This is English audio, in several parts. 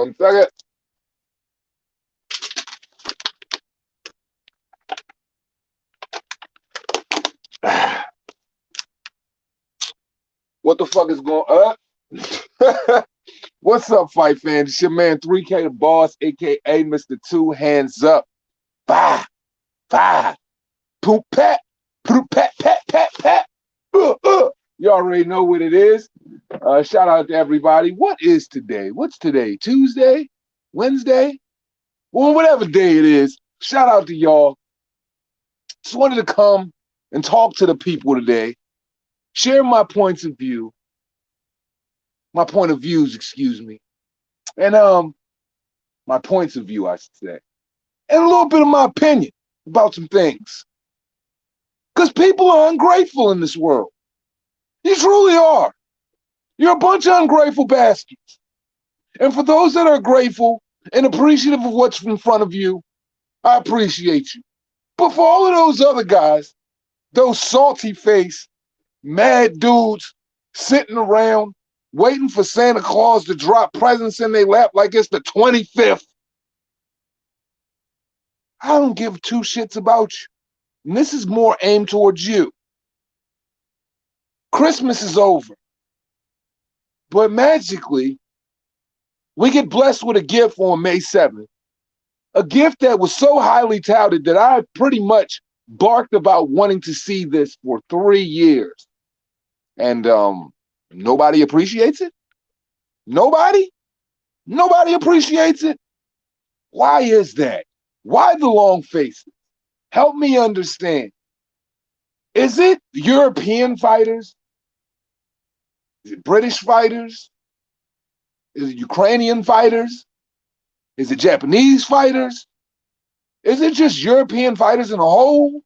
1 second. What the fuck is going on? What's up, fight fans? It's your man 3K the Boss, aka Mr. Two Hands Up. Fah Fah. Poop pat. Poop pat pat pat pat. You already know what it is. Shout out to everybody. What is today? What's today? Tuesday? Wednesday? Well, whatever day it is. Shout out to y'all. Just wanted to come and talk to the people today. Share my points of view. My point of views, excuse me. And my points of view, I should say. And a little bit of my opinion about some things. Because people are ungrateful in this world. You truly are. You're a bunch of ungrateful bastards. And for those that are grateful and appreciative of what's in front of you, I appreciate you. But for all of those other guys, those salty-faced, mad dudes sitting around waiting for Santa Claus to drop presents in their lap like it's the 25th, I don't give two shits about you. And this is more aimed towards you. Christmas is over. But magically, we get blessed with a gift on May 7th. A gift that was so highly touted that I pretty much barked about wanting to see this for 3 years. And nobody appreciates it? Nobody? Nobody appreciates it? Why is that? Why the long faces? Help me understand. Is it European fighters? Is it British fighters? Is it Ukrainian fighters? Is it Japanese fighters? Is it just European fighters in a whole?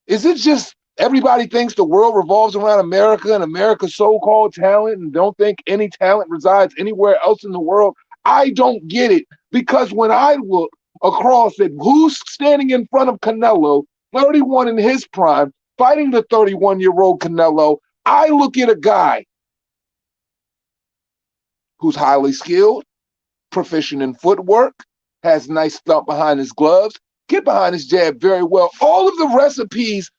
Is it just everybody thinks the world revolves around America and America's so-called talent and don't think any talent resides anywhere else in the world? I don't get it, because when I look across at who's standing in front of Canelo, 31 in his prime, fighting the 31-year-old Canelo, I look at a guy who's highly skilled, proficient in footwork, has nice thump behind his gloves, get behind his jab very well. All of the recipes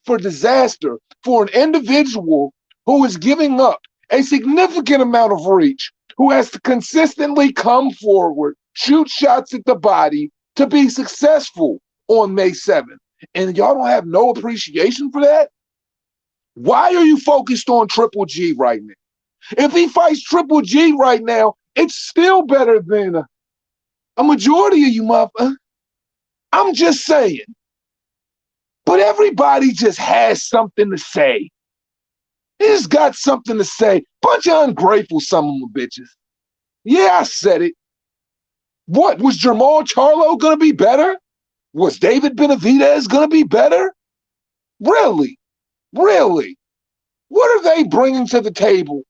for disaster for an individual who is giving up a significant amount of reach, who has to consistently come forward, shoot shots at the body to be successful on May 7th. And y'all don't have no appreciation for that? Why are you focused on Triple G right now? If he fights Triple G right now, it's still better than a majority of you motherfuckers. I'm just saying. But everybody just has something to say. They just got something to say. Bunch of ungrateful some of them bitches. Yeah, I said it. What, was Jamal Charlo gonna be better? Was David Benavidez gonna be better? Really? Really? What are they bringing to the table?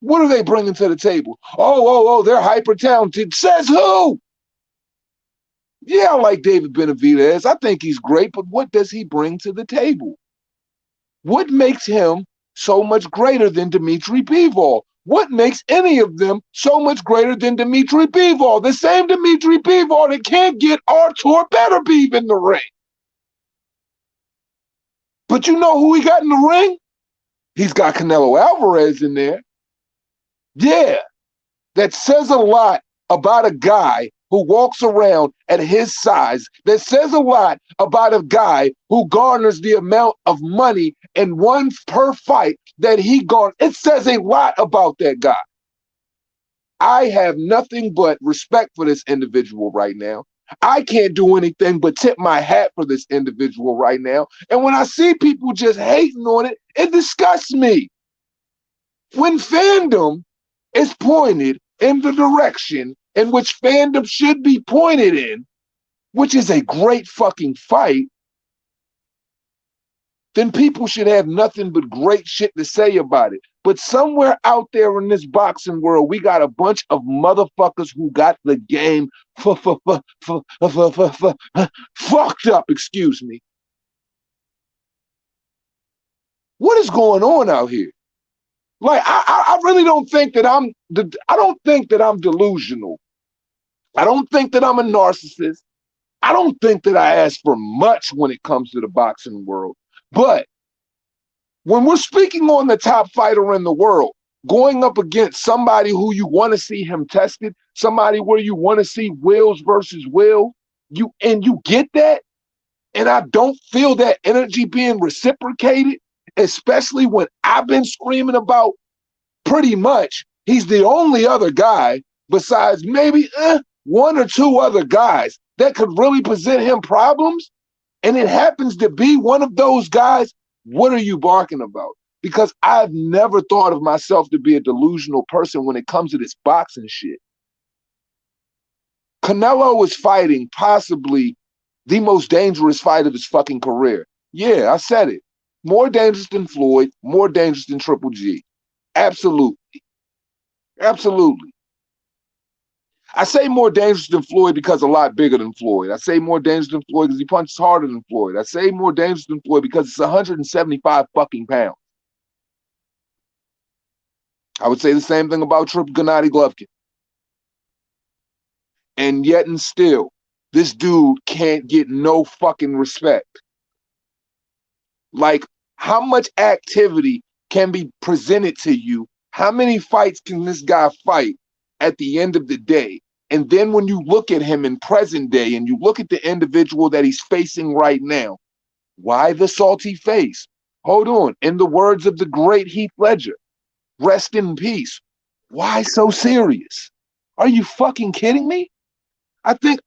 What are they bringing to the table? Oh, they're hyper talented. Says who? Yeah, I like David Benavidez. I think he's great, but what does he bring to the table? What makes him so much greater than Dimitri Bivol? What makes any of them so much greater than Dimitri Bivol? The same Dimitri Bivol that can't get Artur Beterbiev in the ring. But you know who he got in the ring? He's got Canelo Alvarez in there. Yeah, that says a lot about a guy who walks around at his size. That says a lot about a guy who garners the amount of money in one per fight that he garners. It says a lot about that guy. I have nothing but respect for this individual right now. I can't do anything but tip my hat for this individual right now. And when I see people just hating on it, it disgusts me. When fandom is pointed in the direction in which fandom should be pointed in, which is a great fucking fight, then people should have nothing but great shit to say about it. But somewhere out there in this boxing world, we got a bunch of motherfuckers who got the game fucked up, excuse me. What is going on out here? Like I really don't think that I don't think that I'm delusional. I don't think that I'm a narcissist. I don't think that I ask for much when it comes to the boxing world. But when we're speaking on the top fighter in the world, going up against somebody who you want to see him tested, somebody where you want to see wills versus will, you get that, and I don't feel that energy being reciprocated, especially when I've been screaming about pretty much he's the only other guy besides maybe one or two other guys that could really present him problems, and it happens to be one of those guys. What are you barking about? Because I've never thought of myself to be a delusional person when it comes to this boxing shit. Canelo was fighting possibly the most dangerous fight of his fucking career. Yeah, I said it. More dangerous than Floyd, more dangerous than Triple G. Absolutely. Absolutely. I say more dangerous than Floyd because a lot bigger than Floyd. I say more dangerous than Floyd because he punches harder than Floyd. I say more dangerous than Floyd because it's 175 fucking pounds. I would say the same thing about Triple Gennady Golovkin. And yet and still, this dude can't get no fucking respect. Like, how much activity can be presented to you? How many fights can this guy fight at the end of the day? And then when you look at him in present day and you look at the individual that he's facing right now, why the salty face? Hold on. In the words of the great Heath Ledger, rest in peace. Why so serious? Are you fucking kidding me? I think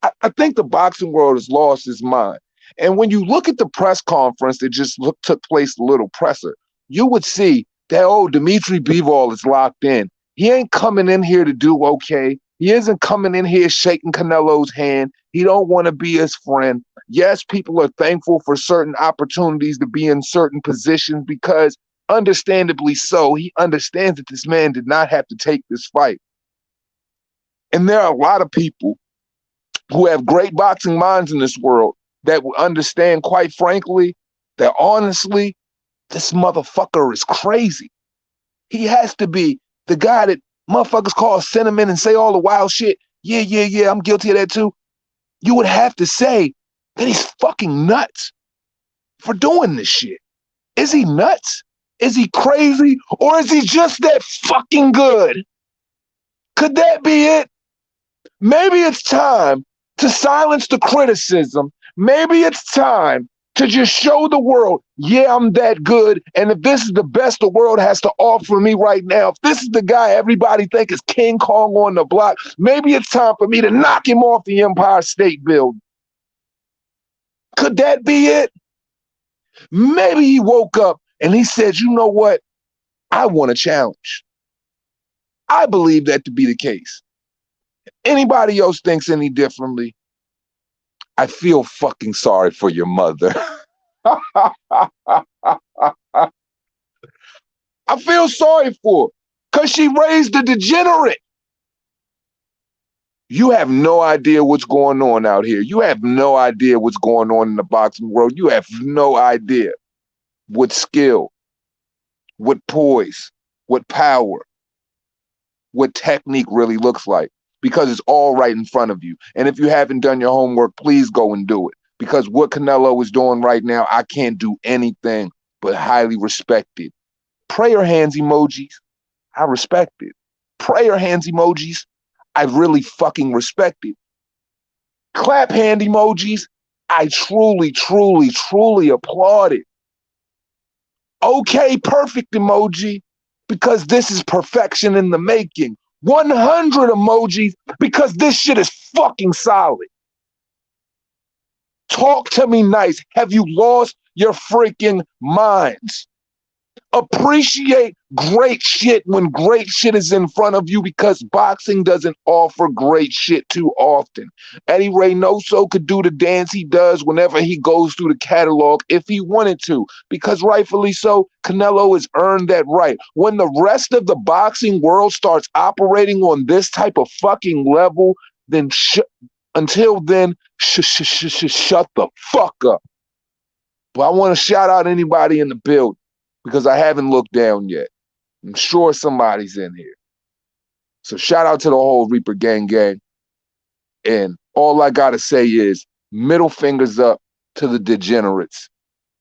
the boxing world has lost its mind. And when you look at the press conference that just took place, the little presser, you would see that, oh, Dimitri Bivol is locked in. He ain't coming in here to do okay. He isn't coming in here shaking Canelo's hand. He don't want to be his friend. Yes, people are thankful for certain opportunities to be in certain positions because, understandably so, he understands that this man did not have to take this fight. And there are a lot of people who have great boxing minds in this world that will understand, quite frankly, that honestly, this motherfucker is crazy. He has to be the guy that motherfuckers call cinnamon and say all the wild shit. Yeah, yeah, yeah, I'm guilty of that too. You would have to say that he's fucking nuts for doing this shit. Is he nuts? Is he crazy? Or is he just that fucking good? Could that be it? Maybe it's time to silence the criticism. Maybe it's time to just show the world, yeah, I'm that good. And if this is the best the world has to offer me right now, if this is the guy everybody think is King Kong on the block, maybe it's time for me to knock him off the Empire State Building. Could that be it? Maybe he woke up and he said, you know what? I want a challenge. I believe that to be the case. Anybody else thinks any differently? I feel fucking sorry for your mother. I feel sorry for her because she raised a degenerate. You have no idea what's going on out here. You have no idea what's going on in the boxing world. You have no idea what skill, what poise, what power, what technique really looks like, because it's all right in front of you. And if you haven't done your homework, please go and do it. Because what Canelo is doing right now, I can't do anything but highly respect it. Prayer hands emojis, I respect it. Prayer hands emojis, I really fucking respect it. Clap hand emojis, I truly, truly, truly applaud it. Okay, perfect emoji, because this is perfection in the making. 100 emojis, because this shit is fucking solid. Talk to me nice. Have you lost your freaking minds? Appreciate great shit when great shit is in front of you, because boxing doesn't offer great shit too often. Eddie Reynoso could do the dance he does whenever he goes through the catalog if he wanted to, because rightfully so, Canelo has earned that right. When the rest of the boxing world starts operating on this type of fucking level, then until then, shut the fuck up. But I want to shout out anybody in the building, because I haven't looked down yet. I'm sure somebody's in here. So shout out to the whole Reaper gang gang. And all I gotta say is middle fingers up to the degenerates.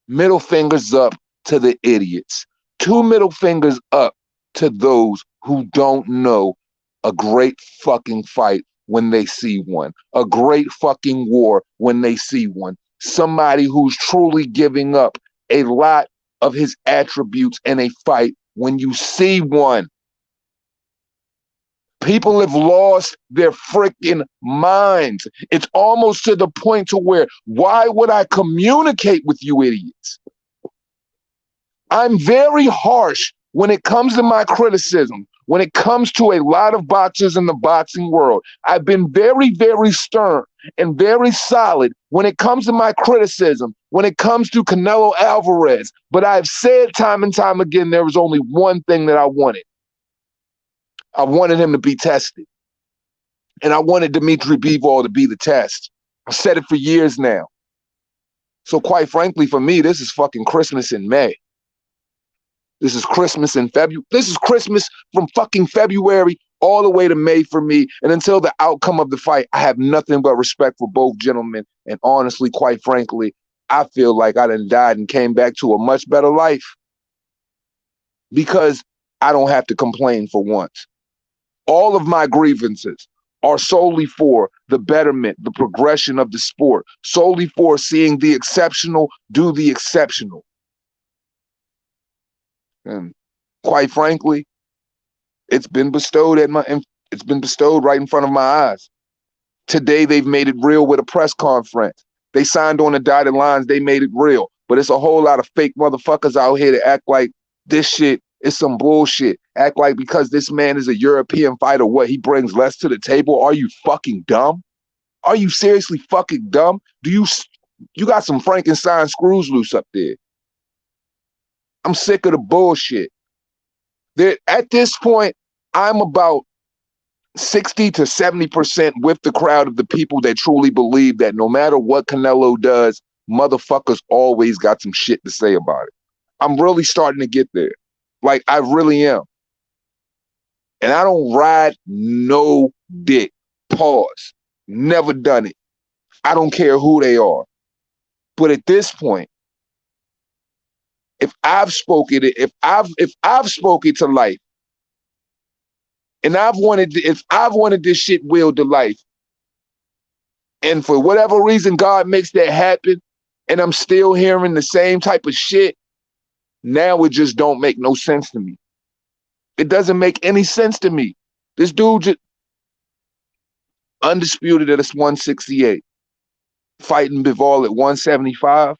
Middle fingers up to the idiots. Two middle fingers up to those who don't know a great fucking fight when they see one. A great fucking war when they see one. Somebody who's truly giving up a lot of his attributes in a fight when you see one. People have lost their freaking minds. It's almost to the point to where, why would I communicate with you idiots? I'm very harsh when it comes to my criticism, when it comes to a lot of boxers in the boxing world. I've been very, very stern and very solid when it comes to my criticism, when it comes to Canelo Alvarez. But I've said time and time again, there was only one thing that I wanted. I wanted him to be tested. And I wanted Dimitri Bivol to be the test. I've said it for years now. So quite frankly, for me, this is fucking Christmas in May. This is Christmas in February. This is Christmas from fucking February all the way to May for me. And until the outcome of the fight, I have nothing but respect for both gentlemen. And honestly, quite frankly, I feel like I done died and came back to a much better life because I don't have to complain for once. All of my grievances are solely for the betterment, the progression of the sport, solely for seeing the exceptional do the exceptional. And quite frankly, it's been bestowed right in front of my eyes. Today they've made it real with a press conference. They signed on the dotted lines, they made it real. But it's a whole lot of fake motherfuckers out here to act like this shit is some bullshit. Act like because this man is a European fighter, what, he brings less to the table? Are you fucking dumb? Are you seriously fucking dumb? You got some Frankenstein screws loose up there. I'm sick of the bullshit. At this point, I'm about 60 to 70% with the crowd of the people that truly believe that no matter what Canelo does, motherfuckers always got some shit to say about it. I'm really starting to get there. Like, I really am. And I don't ride no dick. Pause. Never done it. I don't care who they are. But at this point, if I've spoken it to life, and if I've wanted this shit willed to life, and for whatever reason God makes that happen, and I'm still hearing the same type of shit, now it just don't make no sense to me. It doesn't make any sense to me. This dude just undisputed at 168, fighting Bivol at 175.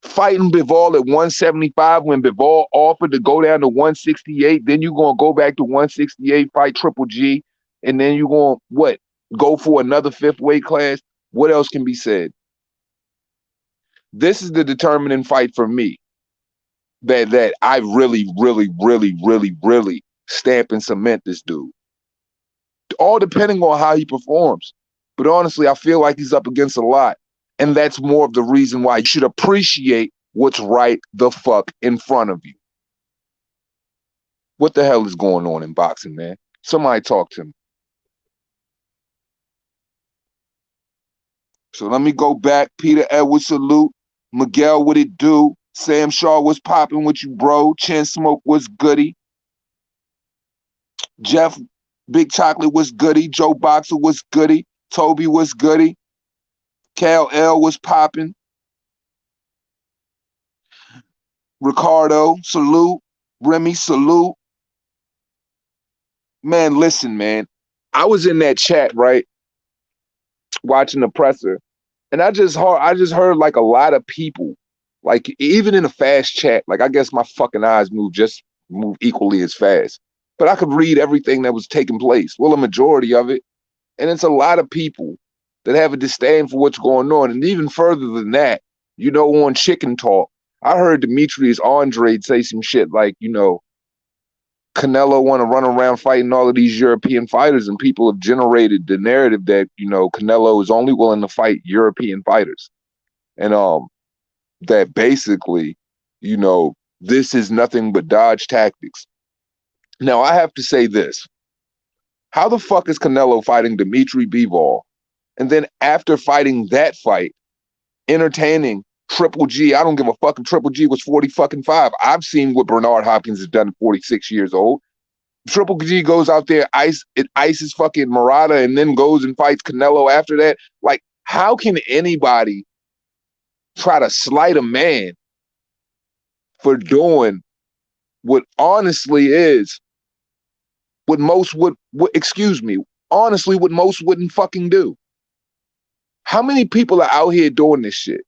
Fighting Bivol at 175 when Bivol offered to go down to 168, then you're going to go back to 168, fight Triple G, and then you're going to, go for another fifth weight class? What else can be said? This is the determining fight for me that I really, really, really, really, really stamp and cement this dude. All depending on how he performs. But honestly, I feel like he's up against a lot. And that's more of the reason why you should appreciate what's right the fuck in front of you. What the hell is going on in boxing, man? Somebody talk to me. So let me go back. Peter Edwards, salute. Miguel, what it do? Sam Shaw, what's popping with you, bro? Chin Smoke, what's goody? Jeff, Big Chocolate, what's goody? Joe Boxer, what's goody? Toby, what's goody? Cal L was popping. Ricardo, salute. Remy, salute. Man, listen, man. I was in that chat, right? Watching the presser. And I just heard like a lot of people, like even in a fast chat, like I guess my fucking eyes move equally as fast. But I could read everything that was taking place. Well, a majority of it. And it's a lot of people that have a disdain for what's going on. And even further than that, on Chicken Talk, I heard Demetrius Andrade say some shit like, Canelo want to run around fighting all of these European fighters, and people have generated the narrative that, Canelo is only willing to fight European fighters. And that basically, this is nothing but Dodge tactics. Now, I have to say this. How the fuck is Canelo fighting Dimitri Bivol? And then after fighting that fight, entertaining Triple G. I don't give a fuck if Triple G was 40 fucking 5. I've seen what Bernard Hopkins has done at 46 years old. Triple G goes out there, ices fucking Murata, and then goes and fights Canelo after that. Like, how can anybody try to slight a man for doing what honestly is what most would excuse me, honestly, what most wouldn't fucking do? How many people are out here doing this shit?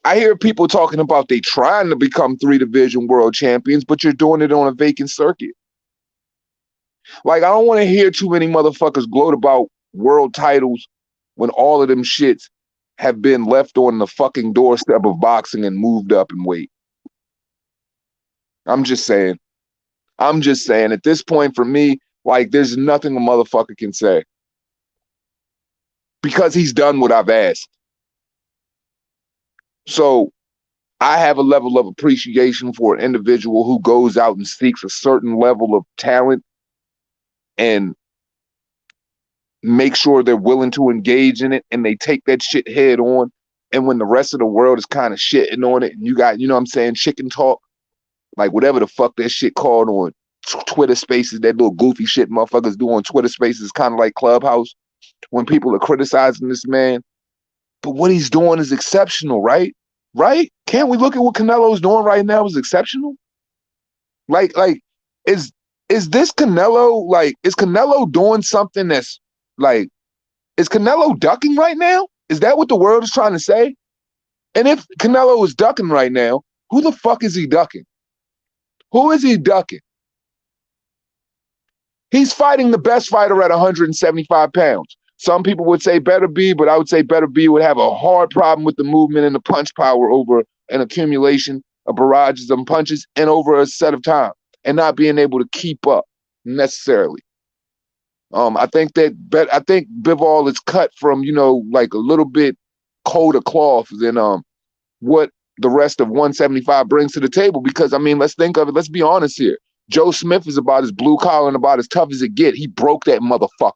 I hear people talking about they trying to become 3-division world champions, but you're doing it on a vacant circuit. Like, I don't want to hear too many motherfuckers gloat about world titles when all of them shits have been left on the fucking doorstep of boxing and moved up and wait. I'm just saying. At this point, for me, like, there's nothing a motherfucker can say. Because he's done what I've asked. So I have a level of appreciation for an individual who goes out and seeks a certain level of talent and make sure they're willing to engage in it, and they take that shit head on. And when the rest of the world is kind of shitting on it, and you got, you know what I'm saying, chicken talk, like whatever the fuck that shit called on Twitter Spaces, that little goofy shit motherfuckers do on Twitter Spaces, kind of like Clubhouse, when people are criticizing this man. But what he's doing is exceptional, right? Right? Can't we look at what Canelo's doing right now is exceptional? Like, is this Canelo, like, is Canelo doing something that's, like, is Canelo ducking right now? Is that what the world is trying to say? And if Canelo is ducking right now, who the fuck is he ducking? Who is he ducking? He's fighting the best fighter at 175 pounds. Some people would say Better B, but I would say Better B would have a hard problem with the movement and the punch power over an accumulation of barrages of punches and over a set of time and not being able to keep up necessarily. I think Bivol is cut from, you know, like a little bit colder cloth than what the rest of 175 brings to the table. Because, I mean, let's think of it. Let's be honest here. Joe Smith is about as blue collar and about as tough as it get. He broke that motherfucker.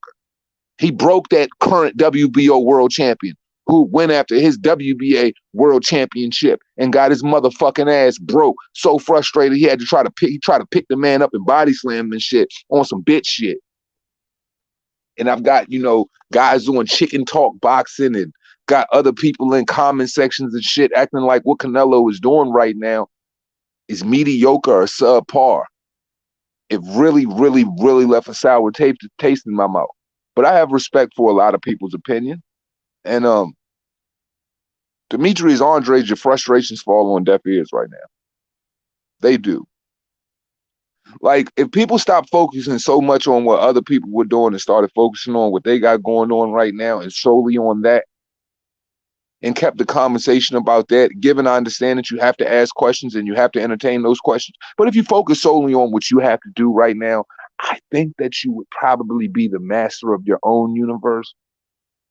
He broke that current WBO world champion who went after his WBA world championship and got his motherfucking ass broke. So frustrated he had to try to pick the man up and body slam him and shit on some bitch shit. And I've got, you know, guys doing chicken talk boxing and got other people in comment sections and shit acting like what Canelo is doing right now is mediocre or subpar. It really, really, really left a sour taste in my mouth. But I have respect for a lot of people's opinion. And Demetrius Andres, your frustrations fall on deaf ears right now. They do. Like, if people stop focusing so much on what other people were doing and started focusing on what they got going on right now and solely on that, and kept the conversation about that, given I understand that you have to ask questions and you have to entertain those questions. But if you focus solely on what you have to do right now, I think that you would probably be the master of your own universe.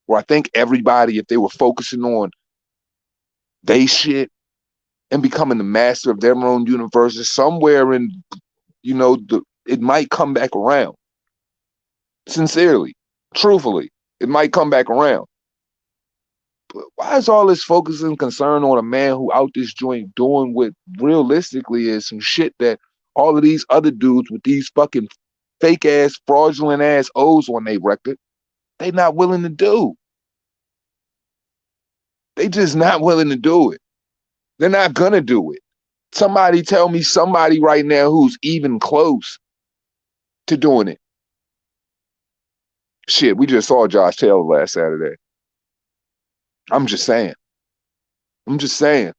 Where I think everybody, if they were focusing on they shit and becoming the master of their own universe, is somewhere in, you know, it might come back around. Sincerely, truthfully, it might come back around. But why is all this focus and concern on a man who out this joint doing what realistically is some shit that all of these other dudes with these fucking fake ass, fraudulent ass O's on their record, they not willing to do? They just not willing to do it. They're not gonna do it. Somebody tell me somebody right now who's even close to doing it. Shit, we just saw Josh Taylor last Saturday. I'm just saying. I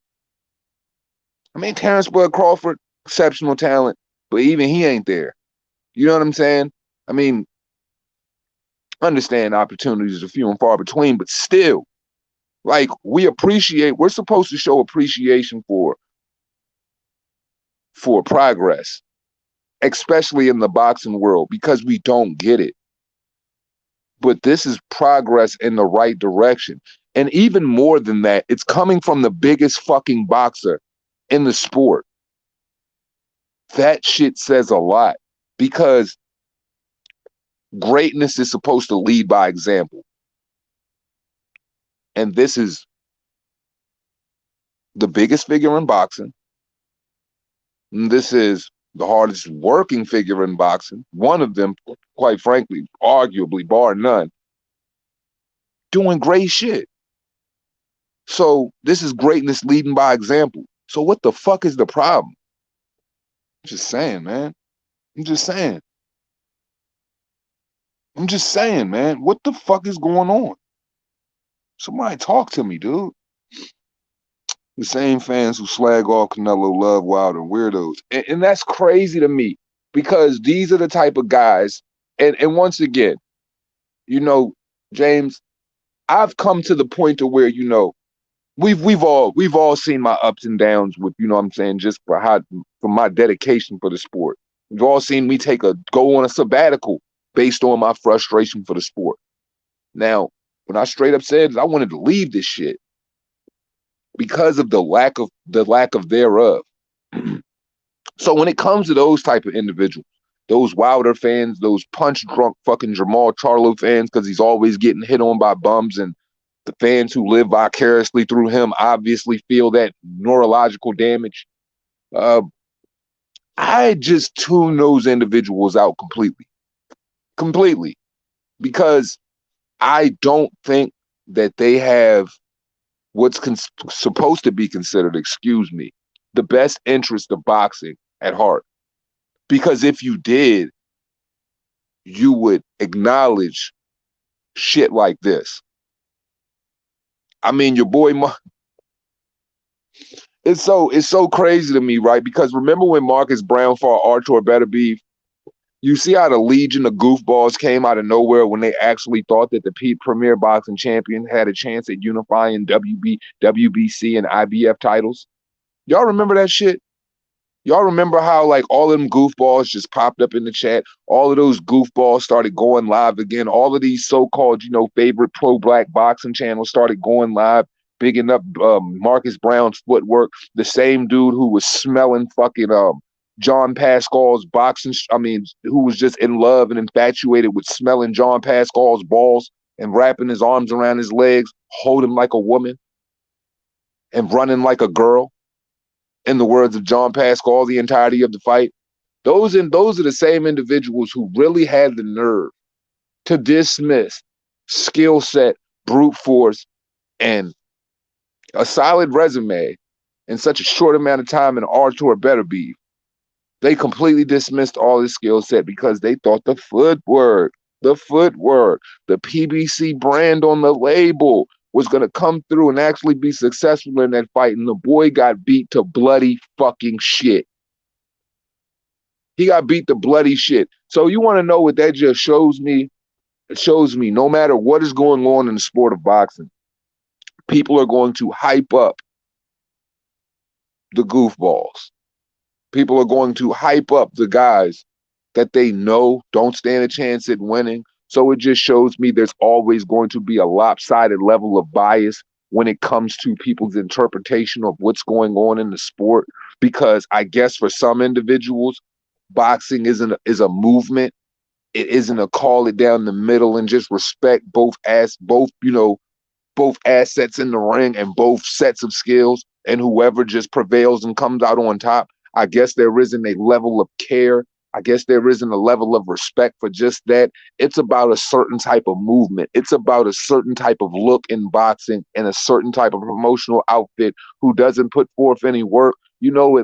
mean, Terrence Bud Crawford, exceptional talent, but even he ain't there. You know what I'm saying? I mean, understand opportunities are few and far between, but still, like, we're supposed to show appreciation for progress, especially in the boxing world, because we don't get it. But this is progress in the right direction. And even more than that, it's coming from the biggest fucking boxer in the sport. That shit says a lot because greatness is supposed to lead by example. And this is the biggest figure in boxing. And this is the hardest working figure in boxing. One of them, quite frankly, arguably, bar none, doing great shit. So this is greatness leading by example. So what the fuck is the problem? I'm just saying, man. I'm just saying. I'm just saying, man. What the fuck is going on? Somebody talk to me, dude. The same fans who slag off Canelo love Wilder weirdos. And that's crazy to me because these are the type of guys. And once again, you know, James, I've come to the point to where, you know, we've all seen my ups and downs with, you know what I'm saying, just for my dedication for the sport. We've all seen me go on a sabbatical based on my frustration for the sport. Now, when I straight up said I wanted to leave this shit because of the lack of thereof. So when it comes to those type of individuals, those Wilder fans, those punch drunk fucking Jamal Charlo fans, because he's always getting hit on by bums, and the fans who live vicariously through him obviously feel that neurological damage. Uh, I just tune those individuals out completely, because I don't think that they have what's supposed to be considered, excuse me, the best interest of boxing at heart. Because if you did, you would acknowledge shit like this. I mean, your boy, it's so crazy to me, right? Because remember when Marcus Brown fought Artur Beterbiev? You see how the legion of goofballs came out of nowhere when they actually thought that the premier boxing champion had a chance at unifying WBC, and IBF titles. Y'all remember that shit? Y'all remember how like all of them goofballs just popped up in the chat? All of those goofballs started going live again. All of these so-called, you know, favorite pro-black boxing channels started going live, bigging up Marcus Brown's footwork. The same dude who was smelling fucking John Pascal's boxing, who was just in love and infatuated with smelling John Pascal's balls and wrapping his arms around his legs, holding like a woman and running like a girl. In the words of John Pascal, the entirety of the fight. Those are the same individuals who really had the nerve to dismiss skill set, brute force, and a solid resume in such a short amount of time in Artur Beterbiev. They completely dismissed all his skill set because they thought the footwork, the PBC brand on the label was going to come through and actually be successful in that fight. And the boy got beat to bloody fucking shit. He got beat to bloody shit. So you want to know what that just shows me? It shows me no matter what is going on in the sport of boxing, people are going to hype up the goofballs. People are going to hype up the guys that they know don't stand a chance at winning. So it just shows me there's always going to be a lopsided level of bias when it comes to people's interpretation of what's going on in the sport. Because I guess for some individuals, boxing is a movement. It isn't a call it down the middle and just respect both assets in the ring and both sets of skills, and whoever just prevails and comes out on top. I guess there isn't a level of care. I guess there isn't a level of respect for just that. It's about a certain type of movement. It's about a certain type of look in boxing and a certain type of promotional outfit who doesn't put forth any work. You know,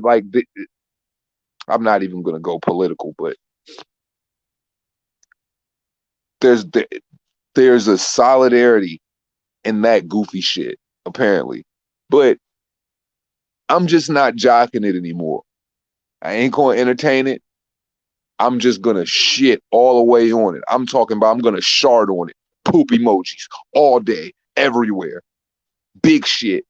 I'm not even going to go political, but there's a solidarity in that goofy shit, apparently. But I'm just not jocking it anymore. I ain't going to entertain it. I'm just going to shit all the way on it. I'm talking about I'm going to shard on it. Poop emojis all day, everywhere. Big shit.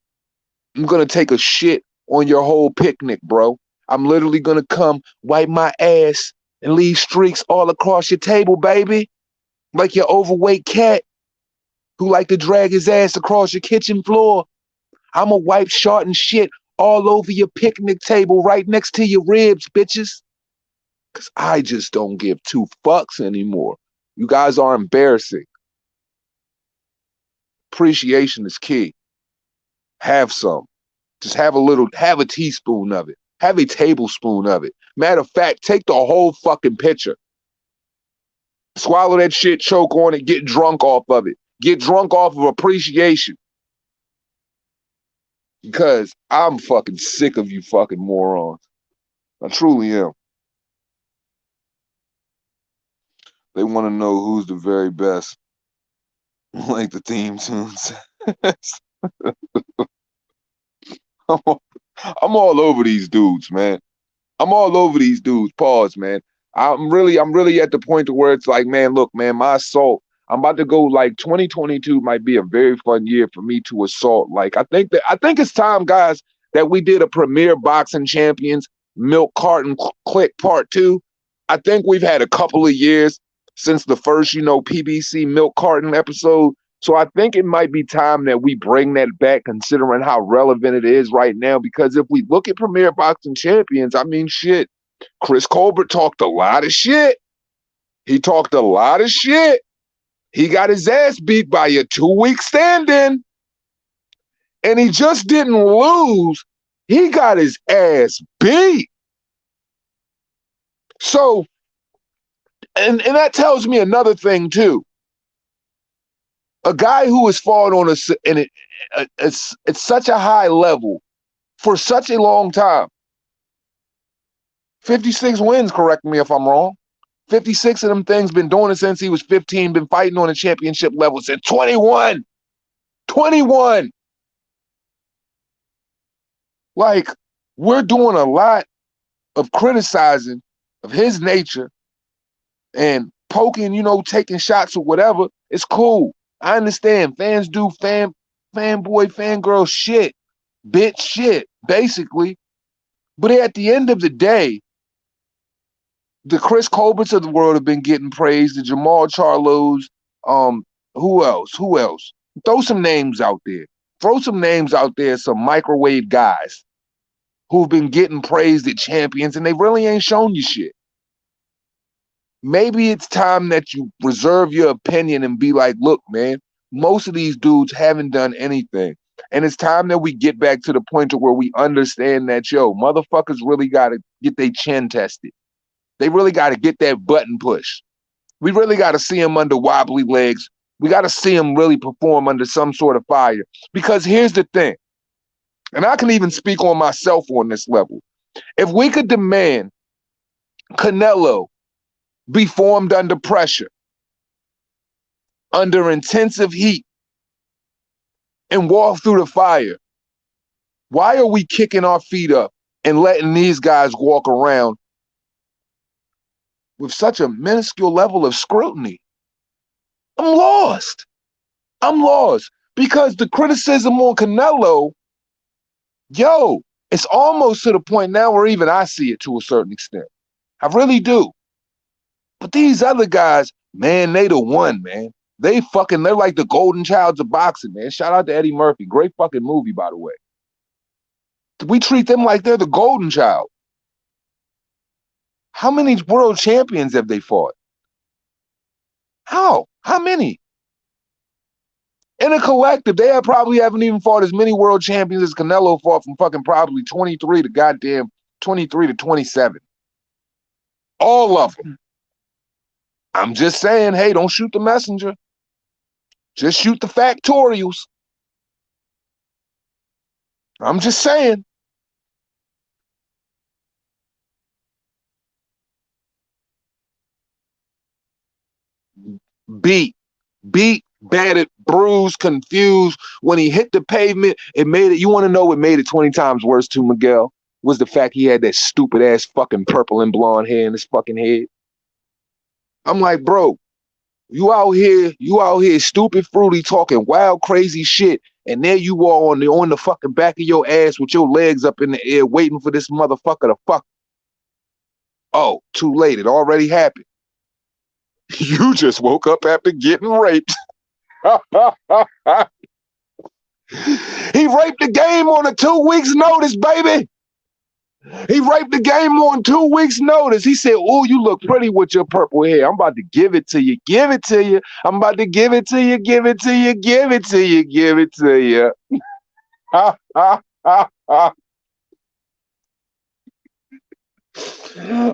I'm going to take a shit on your whole picnic, bro. I'm literally going to come wipe my ass and leave streaks all across your table, baby. Like your overweight cat who like to drag his ass across your kitchen floor. I'm going to wipe shart and shit all over your picnic table right next to your ribs, bitches. Because I just don't give two fucks anymore. You guys are embarrassing. Appreciation is key. Have some. Just have a teaspoon of it. Have a tablespoon of it. Matter of fact, take the whole fucking pitcher. Swallow that shit, choke on it, get drunk off of it. Get drunk off of appreciation. Because I'm fucking sick of you fucking morons. I truly am. They want to know who's the very best. Like the theme tunes. I'm all over these dudes, man. I'm all over these dudes. Pause, man. I'm really at the point to where it's like, man, look, man, my assault. I'm about to go like 2022 might be a very fun year for me to assault. Like I think it's time, guys, that we did a Premier Boxing Champions Milk Carton Click Part 2. I think we've had a couple of years since the first, PBC Milk Carton episode. So I think it might be time that we bring that back, considering how relevant it is right now. Because if we look at Premier Boxing Champions, I mean, shit, Chris Colbert talked a lot of shit. He talked a lot of shit. He got his ass beat by a 2-week stand-in. And he just didn't lose. He got his ass beat. So, and that tells me another thing, too. A guy who has fought on it's such a high level for such a long time. 56 wins, correct me if I'm wrong. 56 of them things, been doing it since he was 15, been fighting on a championship level since 21. 21. Like, we're doing a lot of criticizing of his nature and poking, taking shots or whatever. It's cool. I understand. Fans do fanboy, fangirl shit. Bitch shit, basically. But at the end of the day, the Chris Colberts of the world have been getting praised. The Jamal Charlos. Who else? Throw some names out there. Some microwave guys who've been getting praised at champions, and they really ain't shown you shit. Maybe it's time that you reserve your opinion and be like, look, man, most of these dudes haven't done anything. And it's time that we get back to the point to where we understand that, motherfuckers really got to get their chin tested. They really got to get that button push. We really got to see them under wobbly legs. We got to see them really perform under some sort of fire. Because here's the thing, and I can even speak on myself on this level. If we could demand Canelo be formed under pressure, under intensive heat, and walk through the fire, why are we kicking our feet up and letting these guys walk around with such a minuscule level of scrutiny? I'm lost. Because the criticism on Canelo, it's almost to the point now where even I see it to a certain extent. I really do. But these other guys, man, they the one, man. They're like the golden childs of boxing, man. Shout out to Eddie Murphy. Great fucking movie, by the way. We treat them like they're the golden child. How many world champions have they fought? How many? In a collective, they probably haven't even fought as many world champions as Canelo fought, from fucking probably 23 to 27. All of them. I'm just saying, hey, don't shoot the messenger. Just shoot the factorials. I'm just saying. Beat, battered, bruised, confused. When he hit the pavement, you want to know what made it 20 times worse to Miguel? Was the fact he had that stupid ass fucking purple and blonde hair in his fucking head. I'm like, bro, you out here stupid fruity talking wild crazy shit, and there you are on the fucking back of your ass with your legs up in the air waiting for this motherfucker to fuck. Oh, too late. It already happened. You just woke up after getting raped. He raped the game on a 2 weeks notice, baby. He raped the game on 2 weeks' notice. He said, "Oh, you look pretty with your purple hair. I'm about to give it to you. Give it to you. I'm about to give it to you. Give it to you. Give it to you. Give it to you." Ha, ha, ha, ha.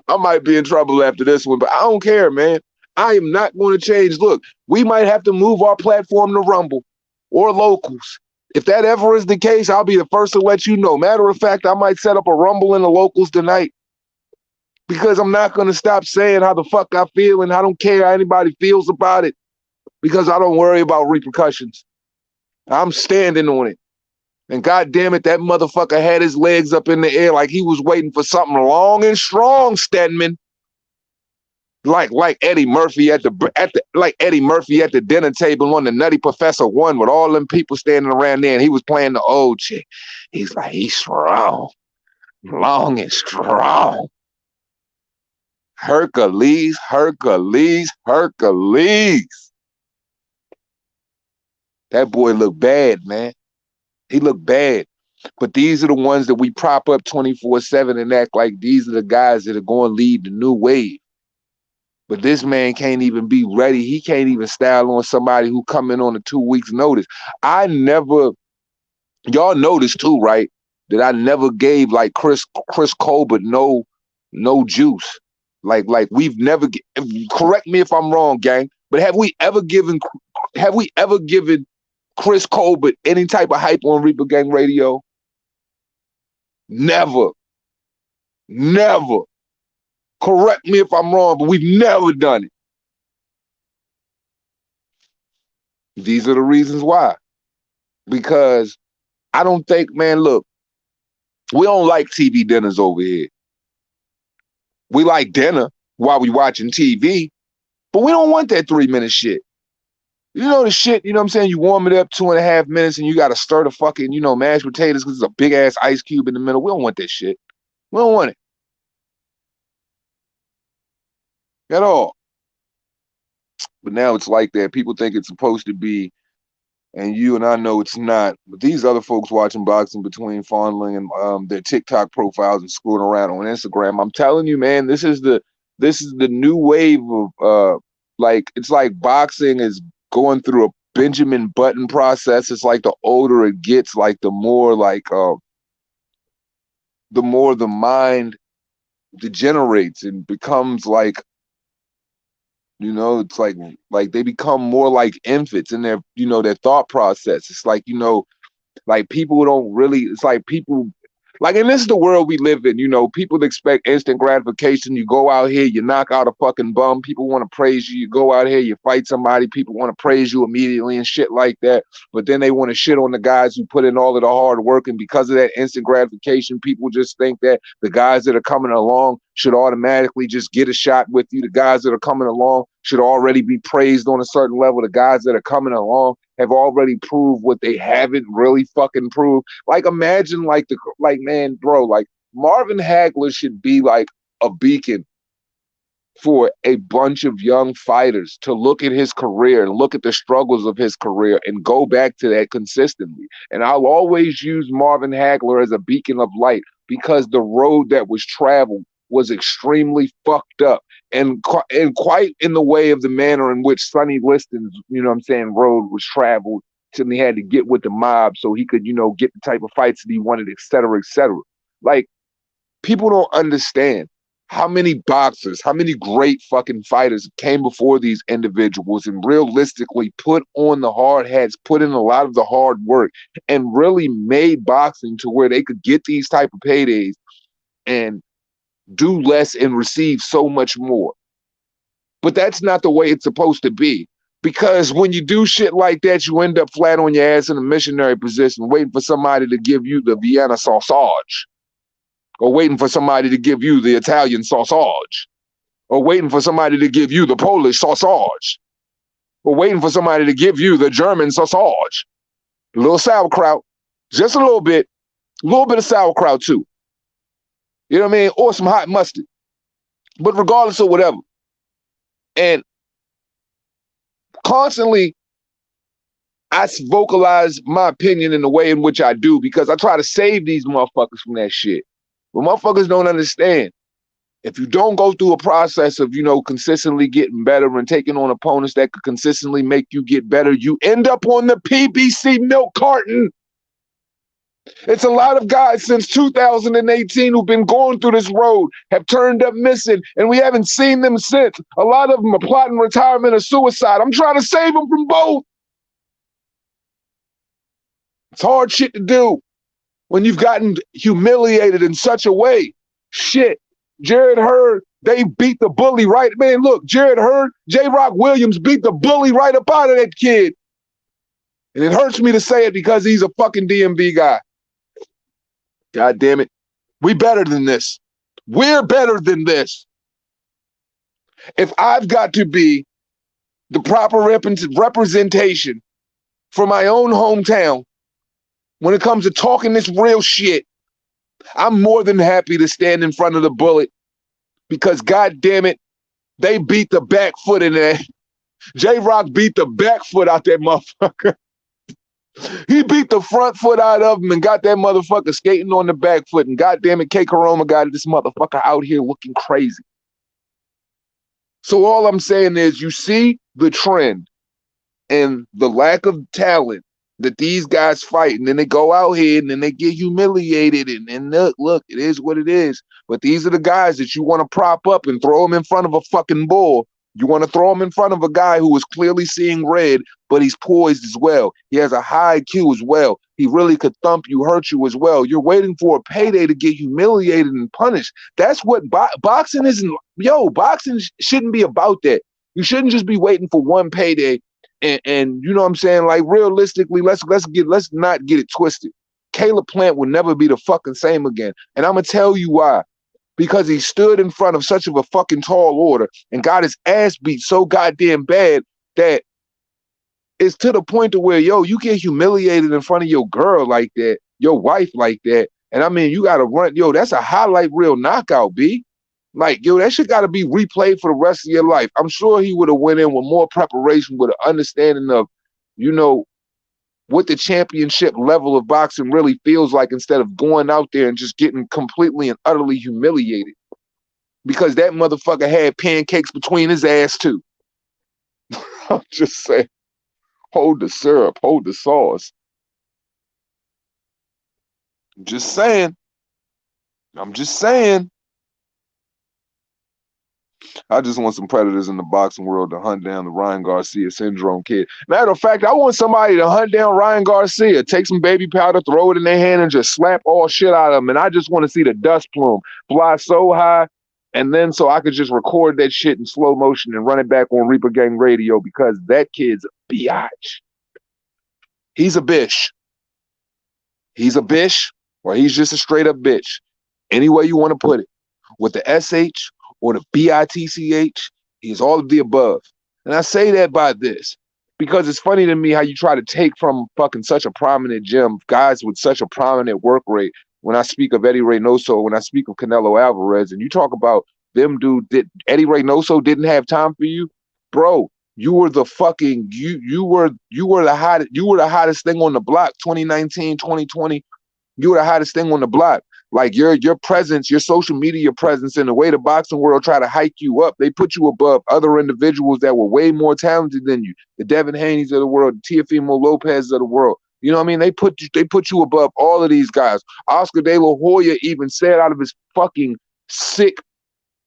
I might be in trouble after this one, but I don't care, man. I am not going to change. Look, we might have to move our platform to Rumble or Locals. If that ever is the case, I'll be the first to let you know. Matter of fact, I might set up a Rumble in the Locals tonight because I'm not going to stop saying how the fuck I feel, and I don't care how anybody feels about it because I don't worry about repercussions. I'm standing on it. And God damn it, that motherfucker had his legs up in the air like he was waiting for something long and strong, Stedman. Like Eddie Murphy at the dinner table on the Nutty Professor 1 with all them people standing around there, and he was playing the old chick. He's like, he's strong, long and strong. Hercules, Hercules, Hercules. That boy looked bad, man. He looked bad. But these are the ones that we prop up 24/7 and act like these are the guys that are going to lead the new wave. But this man can't even be ready. He can't even style on somebody who come in on a 2 weeks notice. Y'all know this too, right? That I never gave like Chris Colbert no juice. Like we've never, correct me if I'm wrong, gang, but have we ever given Chris Colbert any type of hype on Reaper Gang Radio? Never. Never. Correct me if I'm wrong, but we've never done it. These are the reasons why. Because I don't think, man, look, we don't like TV dinners over here. We like dinner while we watching TV, but we don't want that 3-minute shit. You know the shit, you know what I'm saying? You warm it up 2.5 minutes and you got to stir the fucking, mashed potatoes because there's a big ass ice cube in the middle. We don't want that shit. We don't want it. At all. But now it's like that. People think it's supposed to be, and you and I know it's not. But these other folks watching boxing between fondling and their TikTok profiles and screwing around on Instagram. I'm telling you, man, this is the new wave of it's like boxing is going through a Benjamin Button process. It's like the older it gets, like the more the mind degenerates and becomes like, it's like they become more like infants in their, their thought process. It's like, like people don't really, it's like people, like, and this is the world we live in, people expect instant gratification. You go out here, you knock out a fucking bum, people want to praise you. You go out here, you fight somebody, people want to praise you immediately and shit like that. But then they want to shit on the guys who put in all of the hard work. And because of that instant gratification, people just think that the guys that are coming along should automatically just get a shot with you. The guys that are coming along should already be praised on a certain level. The guys that are coming along have already proved what they haven't really fucking proved. Like, imagine man, bro, like Marvin Hagler should be like a beacon for a bunch of young fighters to look at his career and look at the struggles of his career and go back to that consistently. And I'll always use Marvin Hagler as a beacon of light because the road that was traveled was extremely fucked up and quite in the way of the manner in which Sonny Liston's, road was traveled. And he had to get with the mob so he could, get the type of fights that he wanted, et cetera, et cetera. Like, people don't understand how many boxers, how many great fucking fighters came before these individuals and realistically put on the hard hats, put in a lot of the hard work, and really made boxing to where they could get these type of paydays and do less and receive so much more. But that's not the way it's supposed to be. Because when you do shit like that, you end up flat on your ass in a missionary position, waiting for somebody to give you the Vienna sausage, or waiting for somebody to give you the Italian sausage, or waiting for somebody to give you the Polish sausage, or waiting for somebody to give you the German sausage. A little sauerkraut, just a little bit of sauerkraut too. You know what I mean? Or some hot mustard. But regardless of whatever. And constantly, I vocalize my opinion in the way in which I do because I try to save these motherfuckers from that shit. But motherfuckers don't understand. If you don't go through a process of, consistently getting better and taking on opponents that could consistently make you get better, you end up on the PBC milk carton. It's a lot of guys since 2018 who've been going through this road, have turned up missing, and we haven't seen them since. A lot of them are plotting retirement or suicide. I'm trying to save them from both. It's hard shit to do when you've gotten humiliated in such a way. Shit. Jared Hurd, they beat the bully right. Man, look, Jared Hurd, J-Rock Williams beat the bully right up out of that kid. And it hurts me to say it because he's a fucking DMV guy. God damn it. We better than this. We're better than this. If I've got to be the proper representation for my own hometown when it comes to talking this real shit, I'm more than happy to stand in front of the bullet because, God damn it, they beat the back foot in there. J-Rock beat the back foot out that motherfucker. He beat the front foot out of him and got that motherfucker skating on the back foot. And God damn it, K. Karoma got this motherfucker out here looking crazy. So all I'm saying is you see the trend and the lack of talent that these guys fight, and then they go out here and then they get humiliated, and look, it is what it is. But these are the guys that you want to prop up and throw them in front of a fucking bull. You want to throw him in front of a guy who is clearly seeing red, but he's poised as well. He has a high IQ as well. He really could thump you, hurt you as well. You're waiting for a payday to get humiliated and punished. That's what boxing isn't. Boxing shouldn't be about that. You shouldn't just be waiting for one payday. And you know what I'm saying? Like, realistically, let's not get it twisted. Caleb Plant will never be the fucking same again. And I'm going to tell you why. Because he stood in front of such of a fucking tall order and got his ass beat so goddamn bad that it's to the point to where, you get humiliated in front of your girl like that, your wife like that. And I mean, you got to run, that's a highlight reel knockout, B. Like, that shit got to be replayed for the rest of your life. I'm sure he would have went in with more preparation, with an understanding of, what the championship level of boxing really feels like instead of going out there and just getting completely and utterly humiliated. Because that motherfucker had pancakes between his ass, too. I'm just saying, hold the syrup, hold the sauce. I'm just saying. I just want some predators in the boxing world to hunt down the Ryan Garcia syndrome kid. Matter of fact, I want somebody to hunt down Ryan Garcia, take some baby powder, throw it in their hand, and just slap all shit out of them. And I just want to see the dust plume fly so high, and then so I could just record that shit in slow motion and run it back on Reaper Gang Radio, because that kid's a biatch. He's a bitch. He's a bitch, or he's just a straight up bitch. Any way you want to put it. With the SH or the BITCH, he's all of the above. And I say that by this, because it's funny to me how you try to take from fucking such a prominent gym, guys with such a prominent work rate, when I speak of Eddie Reynoso, when I speak of Canelo Alvarez, and you talk about them Eddie Reynoso didn't have time for you, bro. You were the fucking, you were the hottest thing on the block, 2019, 2020. You were the hottest thing on the block. Like your presence, your social media presence, and the way the boxing world try to hike you up, they put you above other individuals that were way more talented than you. The Devin Haney's of the world, the Teofimo Lopez of the world. You know what I mean? They put you above all of these guys. Oscar De La Hoya even said out of his fucking sick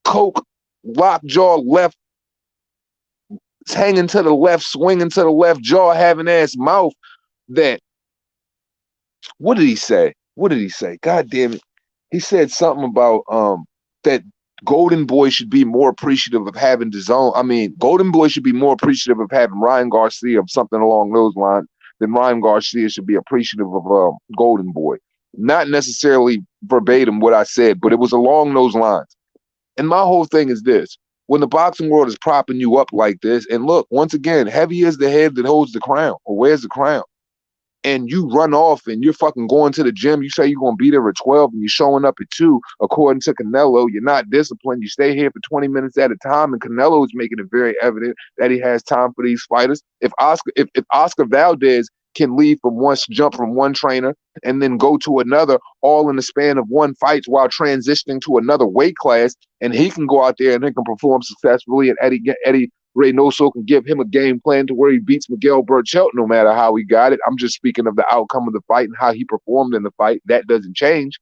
coke lockjaw left, hanging to the left, swinging to the left jaw, having ass mouth that. What did he say? God damn it. He said something about that Golden Boy should be more appreciative of having Golden Boy should be more appreciative of having Ryan Garcia, of something along those lines, than Ryan Garcia should be appreciative of Golden Boy. Not necessarily verbatim what I said, but it was along those lines. And my whole thing is this. When the boxing world is propping you up like this, and look, once again, heavy is the head that holds the crown, or wears the crown. And you run off and you're fucking going to the gym. You say you're going to be there at 12 and you're showing up at 2, according to Canelo. You're not disciplined. You stay here for 20 minutes at a time. And Canelo is making it very evident that he has time for these fighters. If Oscar Valdez can leave from one, jump from one trainer and then go to another, all in the span of one fight while transitioning to another weight class, and he can go out there and he can perform successfully, and Eddie Reynoso can give him a game plan to where he beats Miguel Burchelt no matter how he got it. I'm just speaking of the outcome of the fight and how he performed in the fight. That doesn't change.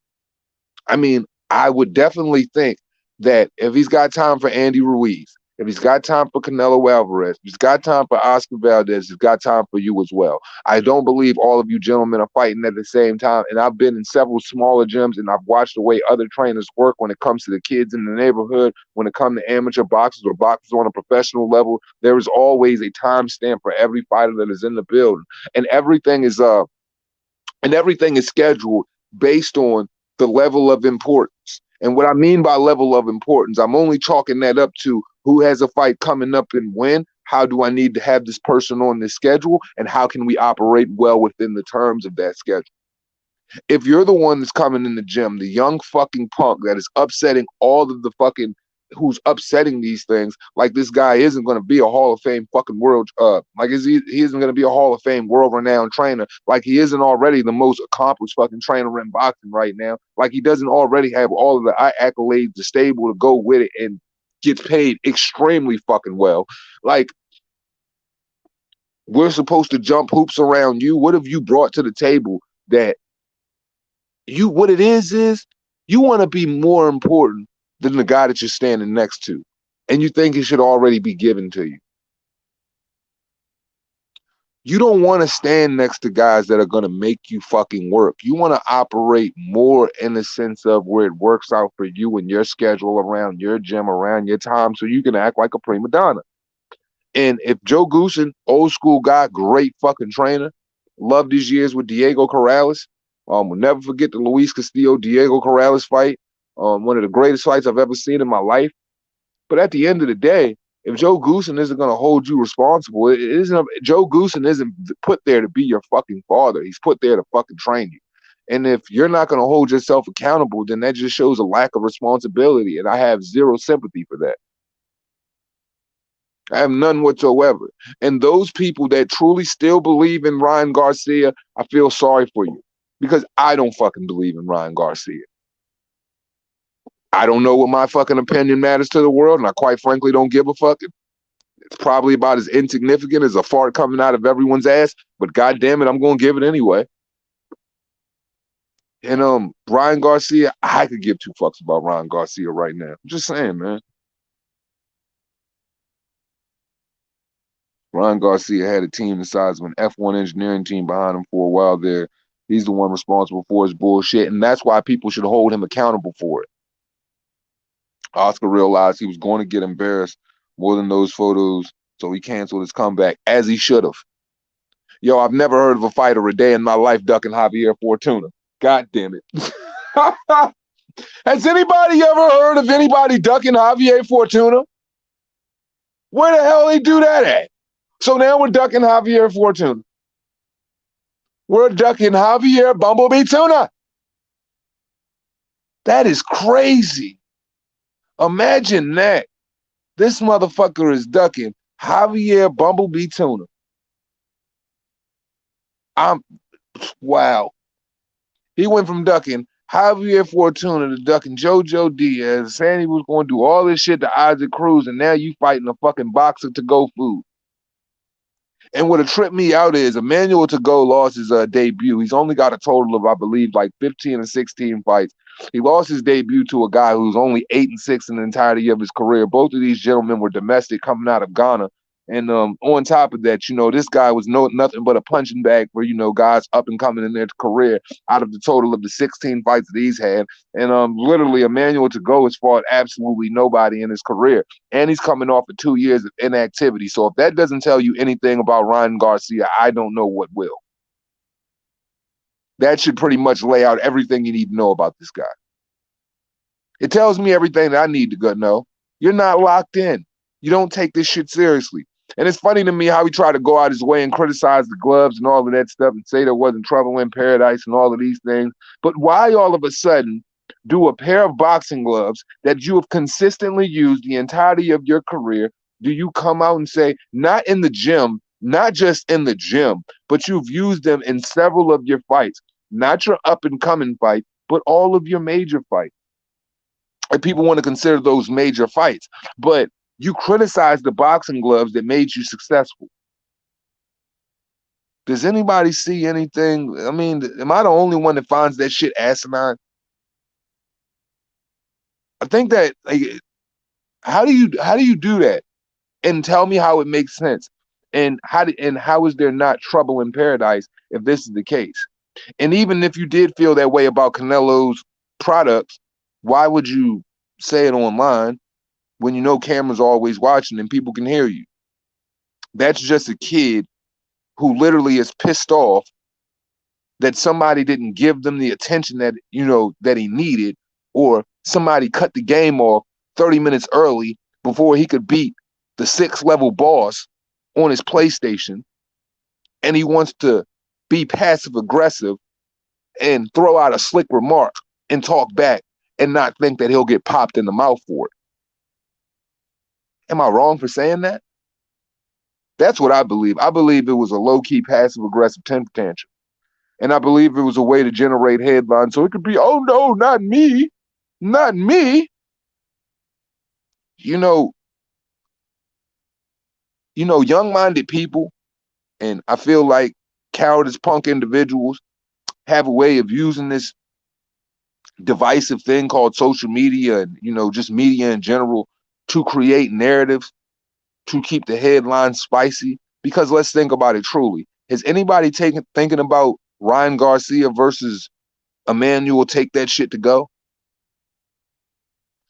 I mean, I would definitely think that if he's got time for Andy Ruiz, if he's got time for Canelo Alvarez, if he's got time for Oscar Valdez, he's got time for you as well. I don't believe all of you gentlemen are fighting at the same time. And I've been in several smaller gyms and I've watched the way other trainers work when it comes to the kids in the neighborhood, when it comes to amateur boxers or boxers on a professional level. There is always a timestamp for every fighter that is in the building. And everything is scheduled based on the level of importance. And what I mean by level of importance, I'm only chalking that up to who has a fight coming up and when, how do I need to have this person on this schedule, and how can we operate well within the terms of that schedule. If you're the one that's coming in the gym, the young fucking punk that is upsetting all of the fucking who's upsetting these things, like this guy isn't going to be a Hall of Fame fucking world, he isn't going to be a Hall of Fame world-renowned trainer, like he isn't already the most accomplished fucking trainer in boxing right now, like he doesn't already have all of the accolades, the stable to go with it, and gets paid extremely fucking well. Like, we're supposed to jump hoops around you. What have you brought to the table that what it is you want to be more important than the guy that you're standing next to, and you think it should already be given to you. You don't want to stand next to guys that are going to make you fucking work. You want to operate more in the sense of where it works out for you and your schedule, around your gym, around your time, so you can act like a prima donna. And if Joe Goosen, old school guy, great fucking trainer, loved his years with Diego Corrales, will never forget the Luis Castillo-Diego Corrales fight. One of the greatest fights I've ever seen in my life. But at the end of the day, if Joe Goosen isn't going to hold you responsible, Joe Goosen isn't put there to be your fucking father. He's put there to fucking train you. And if you're not going to hold yourself accountable, then that just shows a lack of responsibility. And I have zero sympathy for that. I have none whatsoever. And those people that truly still believe in Ryan Garcia, I feel sorry for you, because I don't fucking believe in Ryan Garcia. I don't know what my fucking opinion matters to the world, and I quite frankly don't give a fuck. It's probably about as insignificant as a fart coming out of everyone's ass, but God damn it, I'm going to give it anyway. And Ryan Garcia, I could give two fucks about Ryan Garcia right now. I'm just saying, man. Ryan Garcia had a team the size of an F1 engineering team behind him for a while there. He's the one responsible for his bullshit, and that's why people should hold him accountable for it. Oscar realized he was going to get embarrassed more than those photos, so he canceled his comeback, as he should have. Yo, I've never heard of a fighter a day in my life ducking Javier Fortuna. God damn it. Has anybody ever heard of anybody ducking Javier Fortuna? Where the hell they do that at? So now we're ducking Javier Fortuna. We're ducking Javier Bumblebee Tuna. That is crazy. Imagine that. This motherfucker is ducking Javier Bumblebee Tuna. Wow. He went from ducking Javier Fortuna to ducking JoJo Diaz, saying he was going to do all this shit to Isaac Cruz, and now you fighting a fucking boxer to go food. And what tripped me out is Emmanuel To-Go lost his debut. He's only got a total of, I believe, like 15 or 16 fights. He lost his debut to a guy who's only 8-6 in the entirety of his career. Both of these gentlemen were domestic, coming out of Ghana. And on top of that, you know, this guy was nothing but a punching bag for, you know, guys up and coming in their career out of the total of the 16 fights that he's had. And literally, Emmanuel To-Go has fought absolutely nobody in his career. And he's coming off of 2 years of inactivity. So if that doesn't tell you anything about Ryan Garcia, I don't know what will. That should pretty much lay out everything you need to know about this guy. It tells me everything that I need to know. You're not locked in. You don't take this shit seriously. And it's funny to me how he tried to go out his way and criticize the gloves and all of that stuff and say there wasn't trouble in paradise and all of these things. But why all of a sudden do a pair of boxing gloves that you have consistently used the entirety of your career, do you come out and say, not in the gym, not just in the gym, but you've used them in several of your fights, not your up and coming fight, but all of your major fights. And people want to consider those major fights, but you criticize the boxing gloves that made you successful. Does anybody see anything? I mean, am I the only one that finds that shit asinine? I think that, like, how do you do that? And tell me how it makes sense. And how is there not trouble in paradise if this is the case? And even if you did feel that way about Canelo's products, why would you say it online when you know cameras are always watching and people can hear you? That's just a kid who literally is pissed off that somebody didn't give them the attention that that he needed, or somebody cut the game off 30 minutes early before he could beat the 6th level boss on his PlayStation, and he wants to be passive aggressive and throw out a slick remark and talk back and not think that he'll get popped in the mouth for it. Am I wrong for saying that? That's what I believe. I believe it was a low-key passive-aggressive temper tantrum. And I believe it was a way to generate headlines so it could be, oh no, not me, not me. You know, young-minded people, and I feel like cowardice punk individuals have a way of using this divisive thing called social media and, just media in general to create narratives, to keep the headlines spicy. Because let's think about it truly. Has anybody thinking about Ryan Garcia versus Emmanuel take that shit to go?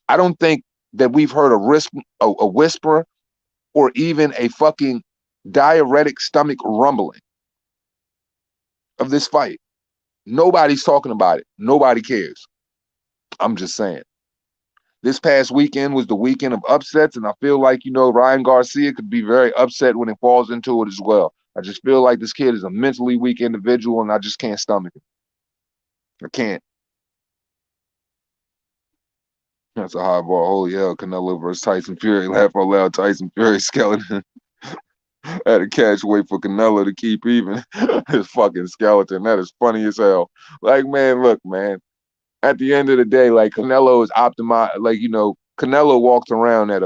I don't think that we've heard a whisper or even a fucking diuretic stomach rumbling of this fight. Nobody's talking about it. Nobody cares. I'm just saying. This past weekend was the weekend of upsets, and I feel like, Ryan Garcia could be very upset when it falls into it as well. I just feel like this kid is a mentally weak individual, and I just can't stomach it. I can't. That's a high ball. Holy hell, Canelo versus Tyson Fury. Laugh out loud, Tyson Fury skeleton. Had to catch weight for Canelo to keep even. His fucking skeleton. That is funny as hell. Like, man, look, man. At the end of the day, like, Canelo is optimized. Like, Canelo walks around at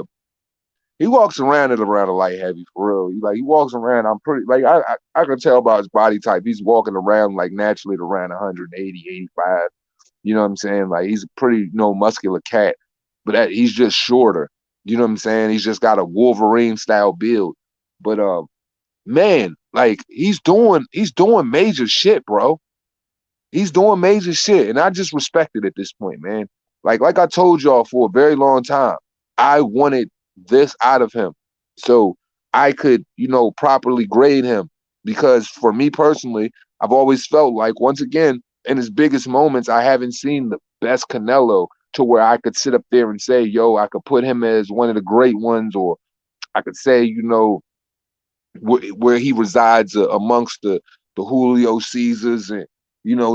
around a light heavy for real. He walks around. I'm pretty like I can tell about his body type. He's walking around like naturally at around 180, 85. You know what I'm saying? Like, he's a pretty muscular cat, but he's just shorter. You know what I'm saying? He's just got a Wolverine style build. But man, like, he's doing major shit, bro. He's doing major shit, and I just respect it at this point, man. Like I told y'all for a very long time, I wanted this out of him so I could, properly grade him. Because for me personally, I've always felt like, once again, in his biggest moments, I haven't seen the best Canelo to where I could sit up there and say, yo, I could put him as one of the great ones, or I could say, where he resides amongst the Julio Caesars and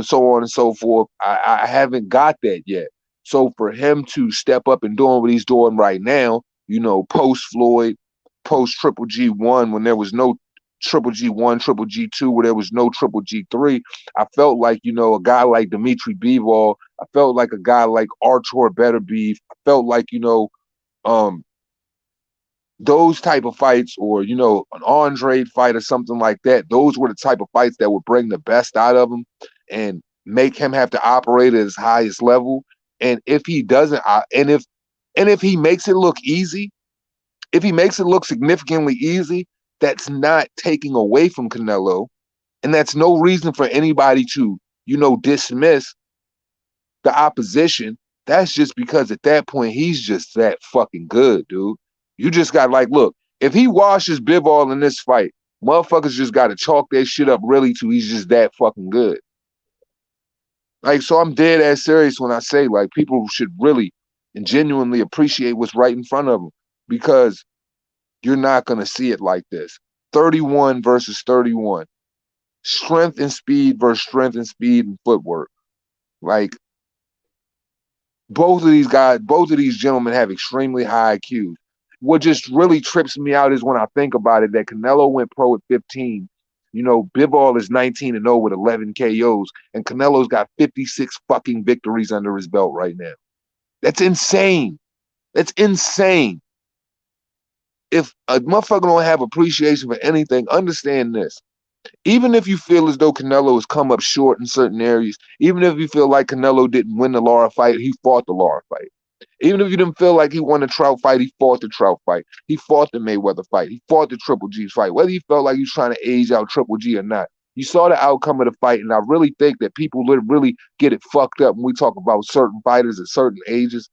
so on and so forth. I haven't got that yet. So for him to step up and doing what he's doing right now, post Floyd, post Triple G1, when there was no Triple G1, Triple G2, where there was no Triple G3, I felt like, a guy like Dimitri Bivol, I felt like a guy like Artur Beterbiev, I felt like, um, those type of fights, or an Andre fight or something like that, those were the type of fights that would bring the best out of him and make him have to operate at his highest level. And if he doesn't, and if he makes it look easy, if he makes it look significantly easy, that's not taking away from Canelo, and that's no reason for anybody to dismiss the opposition. That's just because at that point he's just that fucking good, dude. You just got, like, look, if he washes Bivol in this fight, motherfuckers just got to chalk that shit up really to he's just that fucking good. Like, so I'm dead ass serious when I say, like, people should really and genuinely appreciate what's right in front of them, because you're not going to see it like this. 31 versus 31. Strength and speed versus strength and speed and footwork. Like, both of these gentlemen have extremely high IQs. what just really trips me out is when I think about it that Canelo went pro at 15. You know, Bivol is 19-0 with 11 KOs, and Canelo's got 56 fucking victories under his belt right now. That's insane. That's insane. If a motherfucker don't have appreciation for anything, understand this. Even if you feel as though Canelo has come up short in certain areas, even if you feel like Canelo didn't win the Lara fight, he fought the Lara fight. Even if you didn't feel like he won the Trout fight, he fought the Trout fight. He fought the Mayweather fight. He fought the Triple G fight. Whether you felt like he was trying to age out Triple G or not, you saw the outcome of the fight, and I really think that people really get it fucked up when we talk about certain fighters at certain ages,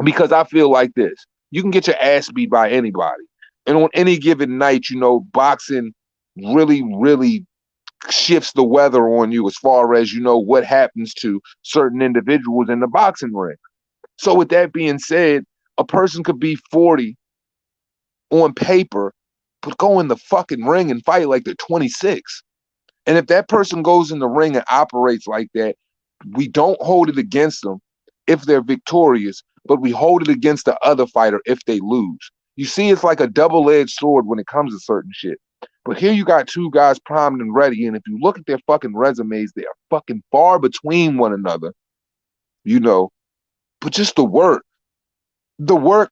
because I feel like this. You can get your ass beat by anybody. And on any given night, you know, boxing really shifts the weather on you as far as, you know, what happens to certain individuals in the boxing ring. So with that being said, a person could be 40 on paper, but go in the fucking ring and fight like they're 26. And if that person goes in the ring and operates like that, we don't hold it against them if they're victorious, but we hold it against the other fighter if they lose. You see, it's like a double-edged sword when it comes to certain shit. But here you got two guys primed and ready, and if you look at their fucking resumes, they are fucking far between one another, you know. But just the work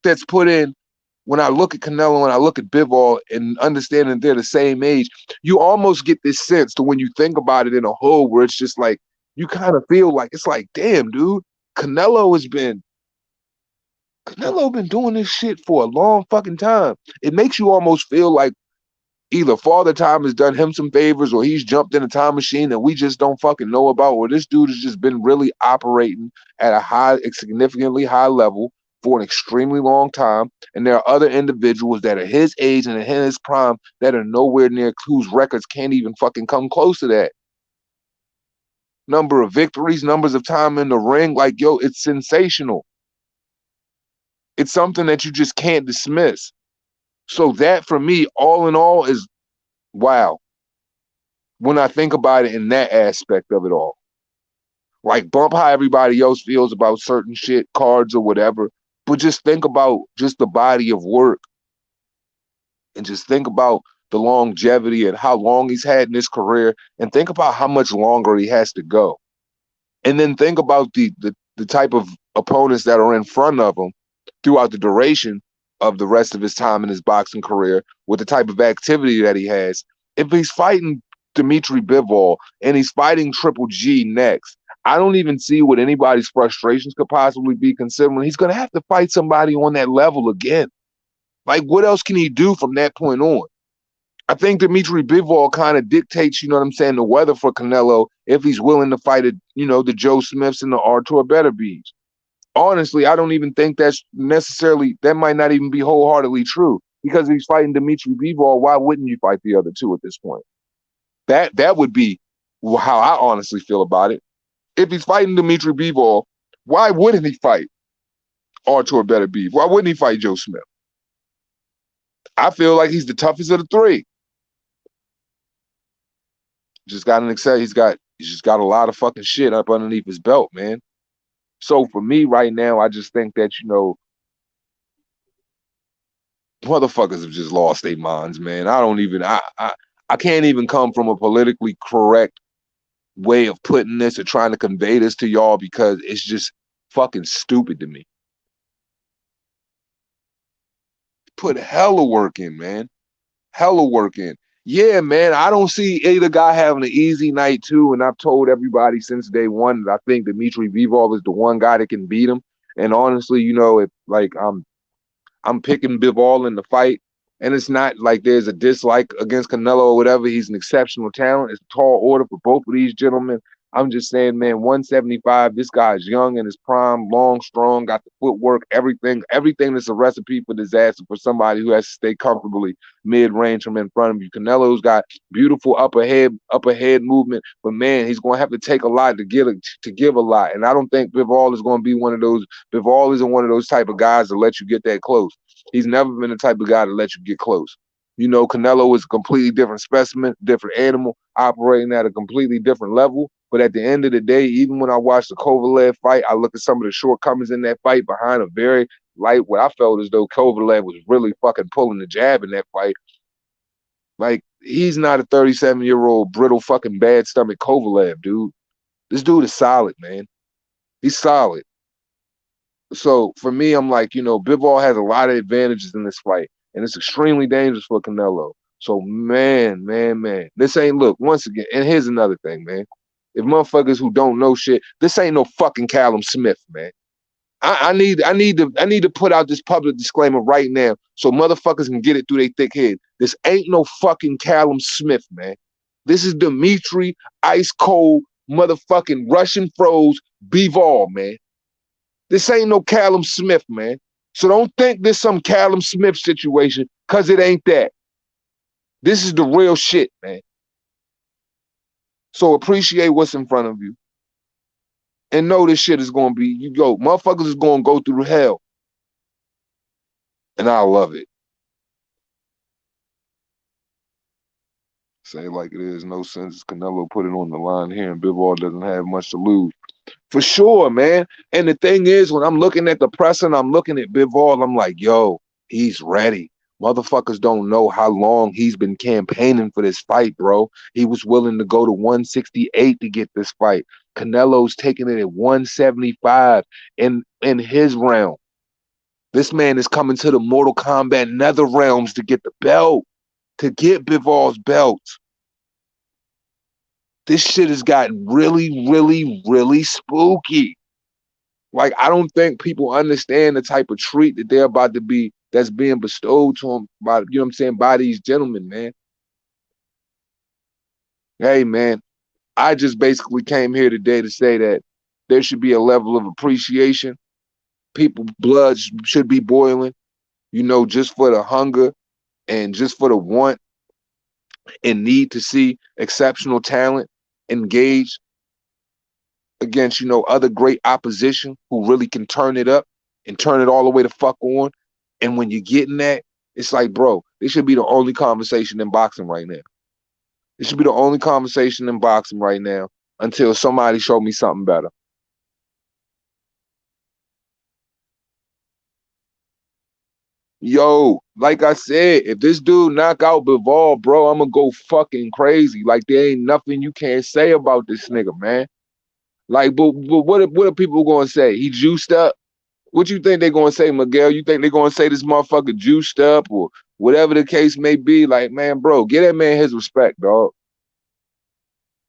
that's put in, when I look at Canelo and I look at Bivol and understanding they're the same age, you almost get this sense to when you think about it in a whole, where it's just like, you kind of feel like, it's like, damn, dude, Canelo been doing this shit for a long fucking time. It makes you almost feel like either Father Time has done him some favors, or he's jumped in a time machine that we just don't fucking know about, or this dude has just been really operating at a significantly high level for an extremely long time. And there are other individuals that are his age and in his prime that are nowhere near, whose records can't even fucking come close to that. Number of victories, numbers of time in the ring, like, yo, it's sensational. It's something that you just can't dismiss. So that, for me, all in all, is wow. When I think about it in that aspect of it all. Like, bump how everybody else feels about certain shit, cards or whatever, but just think about just the body of work, and just think about the longevity and how long he's had in his career, and think about how much longer he has to go. And then think about the type of opponents that are in front of him throughout the duration of the rest of his time in his boxing career, with the type of activity that he has. If he's fighting Dimitri Bivol and he's fighting Triple G next, I don't even see what anybody's frustrations could possibly be, considering he's going to have to fight somebody on that level again. Like, what else can he do from that point on? I think Dimitri Bivol kind of dictates, you know what I'm saying, the weather for Canelo, if he's willing to fight it, you know, the Joe Smiths and the Artur Beterbies. Honestly, I don't even think that's necessarily, that might not even be wholeheartedly true, because if he's fighting Dimitri Bivol, why wouldn't you fight the other two at this point? That would be how I honestly feel about it. If he's fighting Dimitri Bivol, why wouldn't he fight Artur Beterbiev? Why wouldn't he fight Joe Smith? I feel like he's the toughest of the three. Just got an excel. He's just got a lot of fucking shit up underneath his belt, man. So for me right now, I just think that, you know, motherfuckers have just lost their minds, man. I can't even come from a politically correct way of putting this or trying to convey this to y'all, because it's just fucking stupid to me. Put hella work in, man. Hella work in. Yeah, man, I don't see either guy having an easy night too, and I've told everybody since day one that I think Dimitri Bivol is the one guy that can beat him. And honestly, you know, if like I'm picking Bivol in the fight, and it's not like there's a dislike against Canelo or whatever. He's an exceptional talent. It's a tall order for both of these gentlemen. I'm just saying, man, 175, this guy's young in his prime, long, strong, got the footwork, everything that's a recipe for disaster for somebody who has to stay comfortably mid-range from in front of you. Canelo's got beautiful upper head movement, but man, he's going to have to take a lot to give a lot. And I don't think Bivol is going to be one of those. Bivol isn't one of those type of guys to let you get that close. He's never been the type of guy to let you get close. You know, Canelo is a completely different specimen, different animal, operating at a completely different level. But at the end of the day, even when I watched the Kovalev fight, I look at some of the shortcomings in that fight behind a very light, what I felt as though Kovalev was really fucking pulling the jab in that fight. Like, he's not a 37-year-old brittle fucking bad stomach Kovalev, dude. This dude is solid, man. He's solid. So for me, I'm like, Bivol has a lot of advantages in this fight, and it's extremely dangerous for Canelo. So man, this ain't, look, once again, and here's another thing, man. If motherfuckers who don't know shit, this ain't no fucking Callum Smith, man. I need to put out this public disclaimer right now so motherfuckers can get it through their thick head. This ain't no fucking Callum Smith, man. This is Dimitri Ice Cold motherfucking Russian froze Bivol, man. This ain't no Callum Smith, man. So don't think this some Callum Smith situation, cause it ain't that. This is the real shit, man. So appreciate what's in front of you. And know this shit is gonna be, motherfuckers is gonna go through hell. And I love it. Say it like it is, no sense. Canelo put it on the line here, and Bivol doesn't have much to lose. For sure, man. And the thing is, when I'm looking at the press and I'm looking at Bivol, I'm like, yo, he's ready. Motherfuckers don't know how long he's been campaigning for this fight, bro. He was willing to go to 168 to get this fight. Canelo's taking it at 175 in his realm. This man is coming to the Mortal Kombat nether realms to get the belt, to get Bivol's belt. This shit has gotten really, really, really spooky. Like, I don't think people understand the type of treat that they're about to be, that's being bestowed to them by, by these gentlemen, man. Hey, man, I just basically came here today to say that there should be a level of appreciation. People's blood should be boiling, just for the hunger and just for the want and need to see exceptional talent engage against, other great opposition who really can turn it up and turn it all the way the fuck on. And when you're getting that, it's like, bro, this should be the only conversation in boxing right now. It should be the only conversation in boxing right now until somebody show me something better. Yo, like I said, if this dude knock out Bivol, bro, I'm gonna go fucking crazy. Like, there ain't nothing you can't say about this nigga, man. Like, but what are people gonna say? He juiced up? What you think they gonna say, Miguel? You think they gonna say this motherfucker juiced up or whatever the case may be? Like, man, bro, get that man his respect, dog.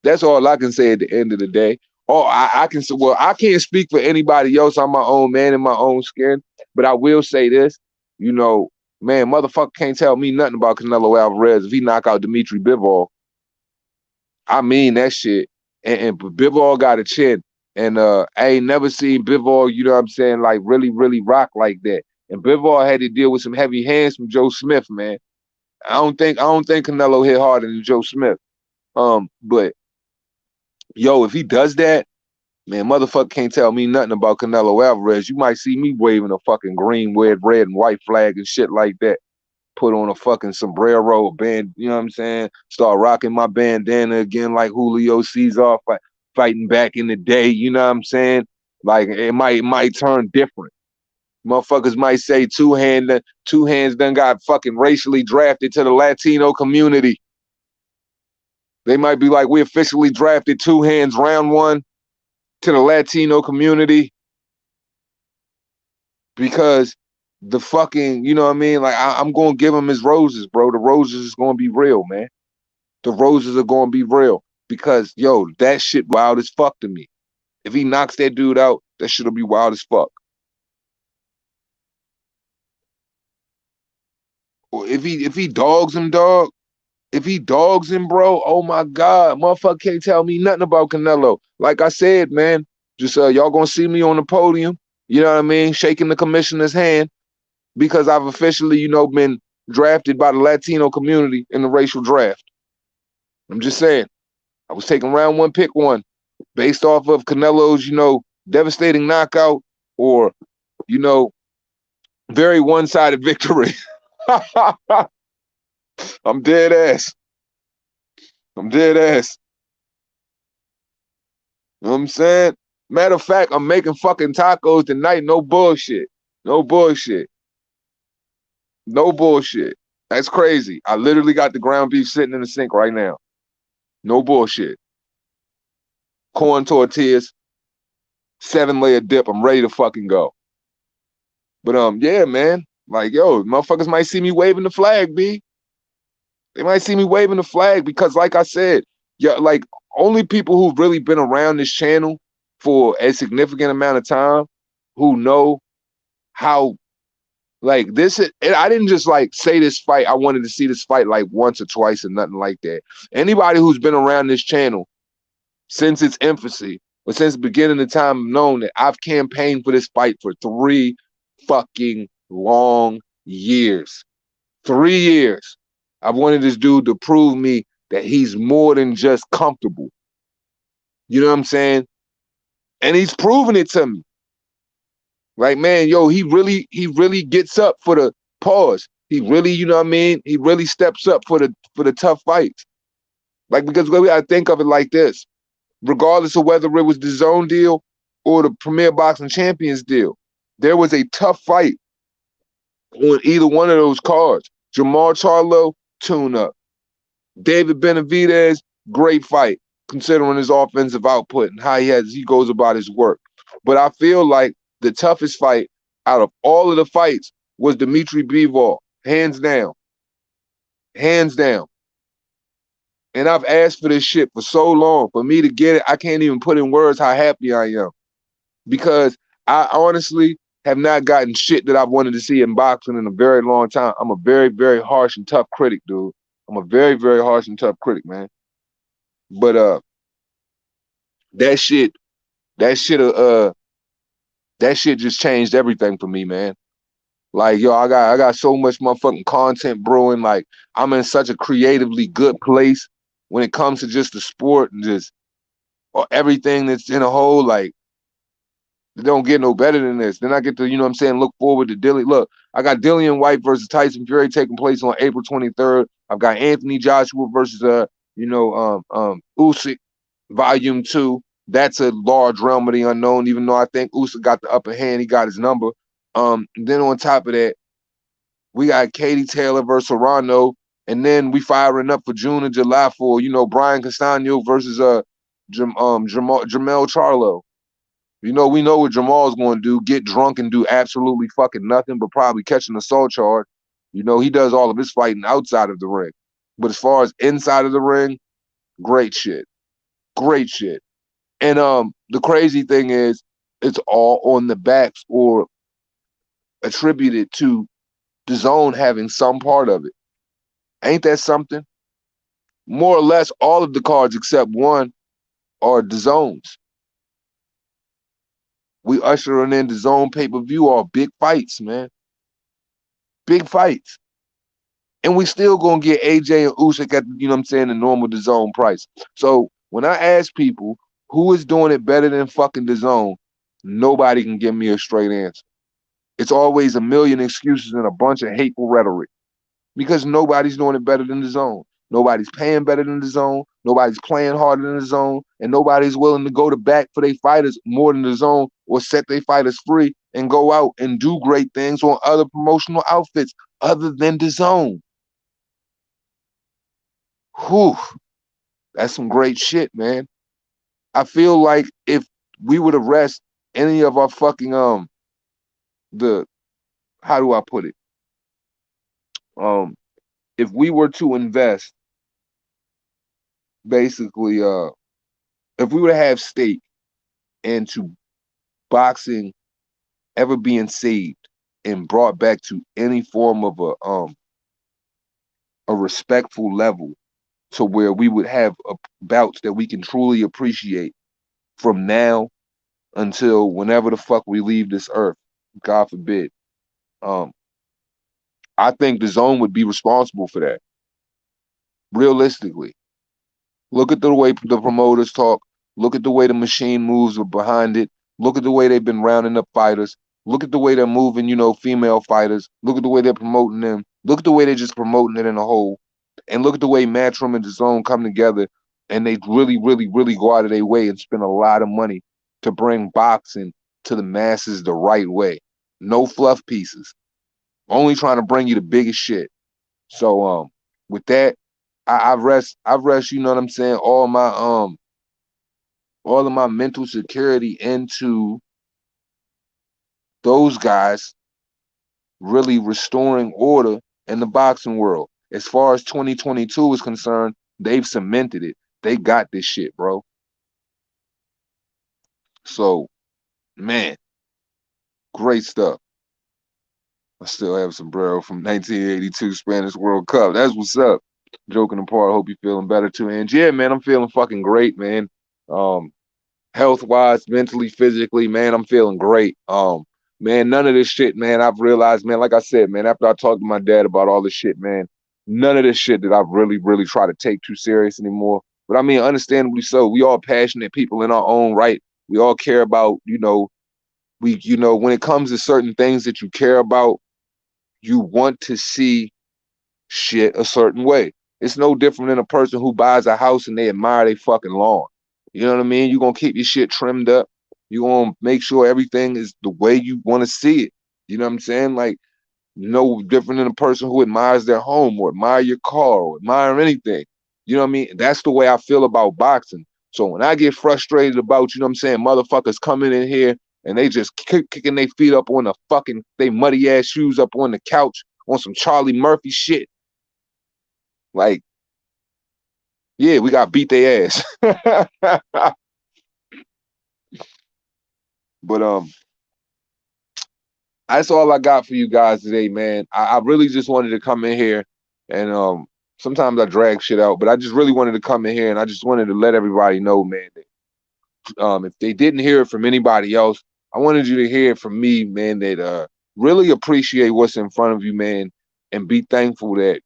That's all I can say at the end of the day. Oh, I can say, well, I can't speak for anybody else. I'm my own man in my own skin. But I will say this, man, motherfucker can't tell me nothing about Canelo Alvarez if he knock out Dimitri Bivol. I mean that shit. And Bivol got a chin. And I ain't never seen Bivol, you know what I'm saying, like really, really rock like that. And Bivol had to deal with some heavy hands from Joe Smith, man. I don't think Canelo hit harder than Joe Smith. But yo, if he does that, man, motherfucker can't tell me nothing about Canelo Alvarez. You might see me waving a fucking green, red, and white flag and shit like that. Put on a fucking sombrero, a band, you know what I'm saying? Start rocking my bandana again like Julio Cesar fighting back in the day, you know what I'm saying? Like, it might turn different. Motherfuckers might say two hands done got fucking racially drafted to the Latino community. They might be like, we officially drafted two hands round one to the Latino community because the fucking, you know what I mean? Like, I'm going to give him his roses, bro. The roses is going to be real, man. The roses are going to be real because, yo, that shit wild as fuck to me. If he knocks that dude out, that shit'll be wild as fuck. Or if he dogs him, dog, if he dogs him, bro, oh my God, motherfucker can't tell me nothing about Canelo. Like I said, man, just y'all gonna see me on the podium, you know what I mean, shaking the commissioner's hand because I've officially, been drafted by the Latino community in the racial draft. I'm just saying, I was taking round one, pick one, based off of Canelo's, devastating knockout or, you know, very one-sided victory. I'm dead ass. I'm dead ass. You know what I'm saying? Matter of fact, I'm making fucking tacos tonight. No bullshit. No bullshit. No bullshit. That's crazy. I literally got the ground beef sitting in the sink right now. No bullshit. Corn tortillas, 7-layer dip. I'm ready to fucking go. But yeah, man. Like, yo, motherfuckers might see me waving the flag, B. They might see me waving the flag because, like I said, yeah, like only people who've really been around this channel for a significant amount of time who know how like this is, and I didn't just like say this fight. I wanted to see this fight like once or twice and nothing like that. Anybody who's been around this channel since its infancy or since the beginning of time have known that I've campaigned for this fight for 3 fucking long years. 3 years. I've wanted this dude to prove me that he's more than just comfortable. You know what I'm saying? And he's proven it to me. Like, man, yo, he really gets up for the pause. He really, you know what I mean? He really steps up for the tough fights. Like, because we gotta think of it like this. Regardless of whether it was the zone deal or the Premier Boxing Champions deal, there was a tough fight on either one of those cards. Jamal Charlo, tune up. David Benavidez, great fight, considering his offensive output and how he goes about his work. But I feel like the toughest fight out of all of the fights was Dimitri Bivol, hands down. Hands down. And I've asked for this shit for so long. For me to get it, I can't even put in words how happy I am. Because I honestly have not gotten shit that I've wanted to see in boxing in a very long time. I'm a very, very harsh and tough critic, dude. I'm a very, very harsh and tough critic, man. But that shit, that shit, that shit just changed everything for me, man. Like, yo, I got so much motherfucking content brewing. Like, I'm in such a creatively good place when it comes to just the sport and just or everything that's in a whole. Like, it don't get no better than this. Then I get to, you know what I'm saying, look forward to Dillian. Look, I got Dillian White versus Tyson Fury taking place on April 23rd. I've got Anthony Joshua versus Usyk Volume 2. That's a large realm of the unknown, even though I think Usyk got the upper hand. He got his number. Then on top of that, we got Katie Taylor versus Serrano. And then we firing up for June and July for, you know, Brian Castano versus Jamel Charlo. You know, we know what Jamal's going to do, get drunk and do absolutely fucking nothing but probably catch an assault charge. You know, he does all of his fighting outside of the ring. But as far as inside of the ring, great shit. Great shit. And the crazy thing is, it's all on the backs or attributed to the zone having some part of it. Ain't that something? More or less, all of the cards except one are the zones. We ushering in the zone pay-per-view are big fights, man. Big fights. And we still gonna get AJ and Usyk at, you know what I'm saying, the normal the zone price. So when I ask people who is doing it better than fucking the zone, nobody can give me a straight answer. It's always a million excuses and a bunch of hateful rhetoric because nobody's doing it better than the zone. Nobody's paying better than the zone. Nobody's playing harder than the zone. And nobody's willing to go to bat for their fighters more than the zone or set their fighters free and go out and do great things on other promotional outfits other than the zone. Whew. That's some great shit, man. I feel like if we would arrest any of our fucking the how do I put it? If we were to invest basically if we were to have stake into boxing ever being saved and brought back to any form of a respectful level to where we would have bouts that we can truly appreciate from now until whenever the fuck we leave this earth, God forbid. I think the zone would be responsible for that. Realistically. Look at the way the promoters talk. Look at the way the machine moves behind it. Look at the way they've been rounding up fighters. Look at the way they're moving, you know, female fighters. Look at the way they're promoting them. Look at the way they're just promoting it in a whole. And look at the way Matchroom and the Zone come together And they really, really, really go out of their way and spend a lot of money to bring boxing to the masses the right way. No fluff pieces. Only trying to bring you the biggest shit. So with that, I rest, you know what I'm saying, all of my mental security into those guys really restoring order in the boxing world. As far as 2022 is concerned, they've cemented it. They got this shit, bro. So, man, great stuff. I still have sombrero from 1982 Spanish World Cup. That's what's up. Joking apart, hope you're feeling better too. And yeah, man, I'm feeling fucking great, man. Um, Health wise, mentally, physically, man, I'm feeling great. Man, none of this shit, man, I've realized, man, like I said, man, after I talked to my dad about all this shit, man, none of this shit that I've really, really tried to take too serious anymore. But I mean, understandably so. We all passionate people in our own right. We all care about, when it comes to certain things that you care about, you want to see shit a certain way. It's no different than a person who buys a house and they admire their fucking lawn. You know what I mean? You're gonna keep your shit trimmed up. You're gonna make sure everything is the way you want to see it. You know what I'm saying? Like no different than a person who admires their home or admire your car or admire anything. You know what I mean? That's the way I feel about boxing. So when I get frustrated about, you know what I'm saying, motherfuckers coming in here and they just kicking their feet up on the fucking, they muddy ass shoes up on the couch on some Charlie Murphy shit. Like, yeah, we got beat their ass. But that's all I got for you guys today, man. I really just wanted to come in here and sometimes I drag shit out, but I just really wanted to come in here and I just wanted to let everybody know, man, that if they didn't hear it from anybody else, I wanted you to hear it from me, man, that really appreciate what's in front of you, man, and be thankful that,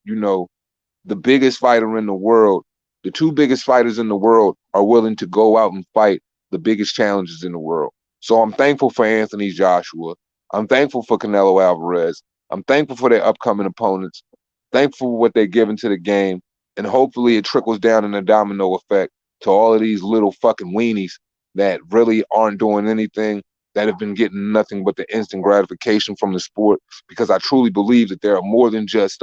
the biggest fighter in the world, the two biggest fighters in the world are willing to go out and fight the biggest challenges in the world. So I'm thankful for Anthony Joshua. I'm thankful for Canelo Alvarez. I'm thankful for their upcoming opponents. Thankful for what they're giving to the game. And hopefully it trickles down in a domino effect to all of these little fucking weenies that really aren't doing anything, that have been getting nothing but the instant gratification from the sport. Because I truly believe that there are more than just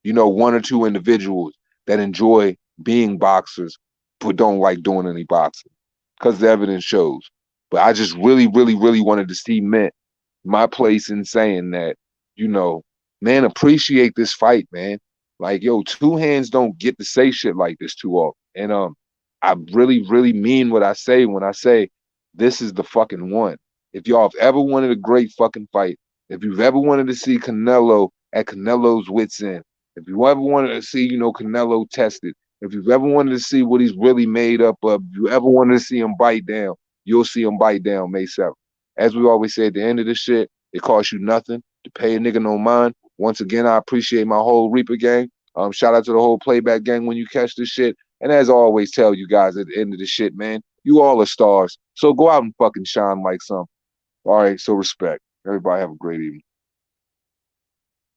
one or two individuals that enjoy being boxers but don't like doing any boxing because the evidence shows. But I just really, really, really wanted to cement my place in saying that, you know, man, appreciate this fight, man. Like, yo, two hands don't get to say shit like this too often. And I really, really mean what I say when I say this is the fucking one. If y'all have ever wanted a great fucking fight, if you've ever wanted to see Canelo at Canelo's wits end, if you ever wanted to see, Canelo tested, if you've ever wanted to see what he's really made up of, if you ever wanted to see him bite down, you'll see him bite down May 7th. As we always say at the end of this shit, it costs you nothing to pay a nigga no mind. Once again, I appreciate my whole Reaper gang. Shout out to the whole playback gang when you catch this shit. And as I always tell you guys at the end of the shit, man, you all are stars. So go out and fucking shine like some. All right, so respect. Everybody have a great evening.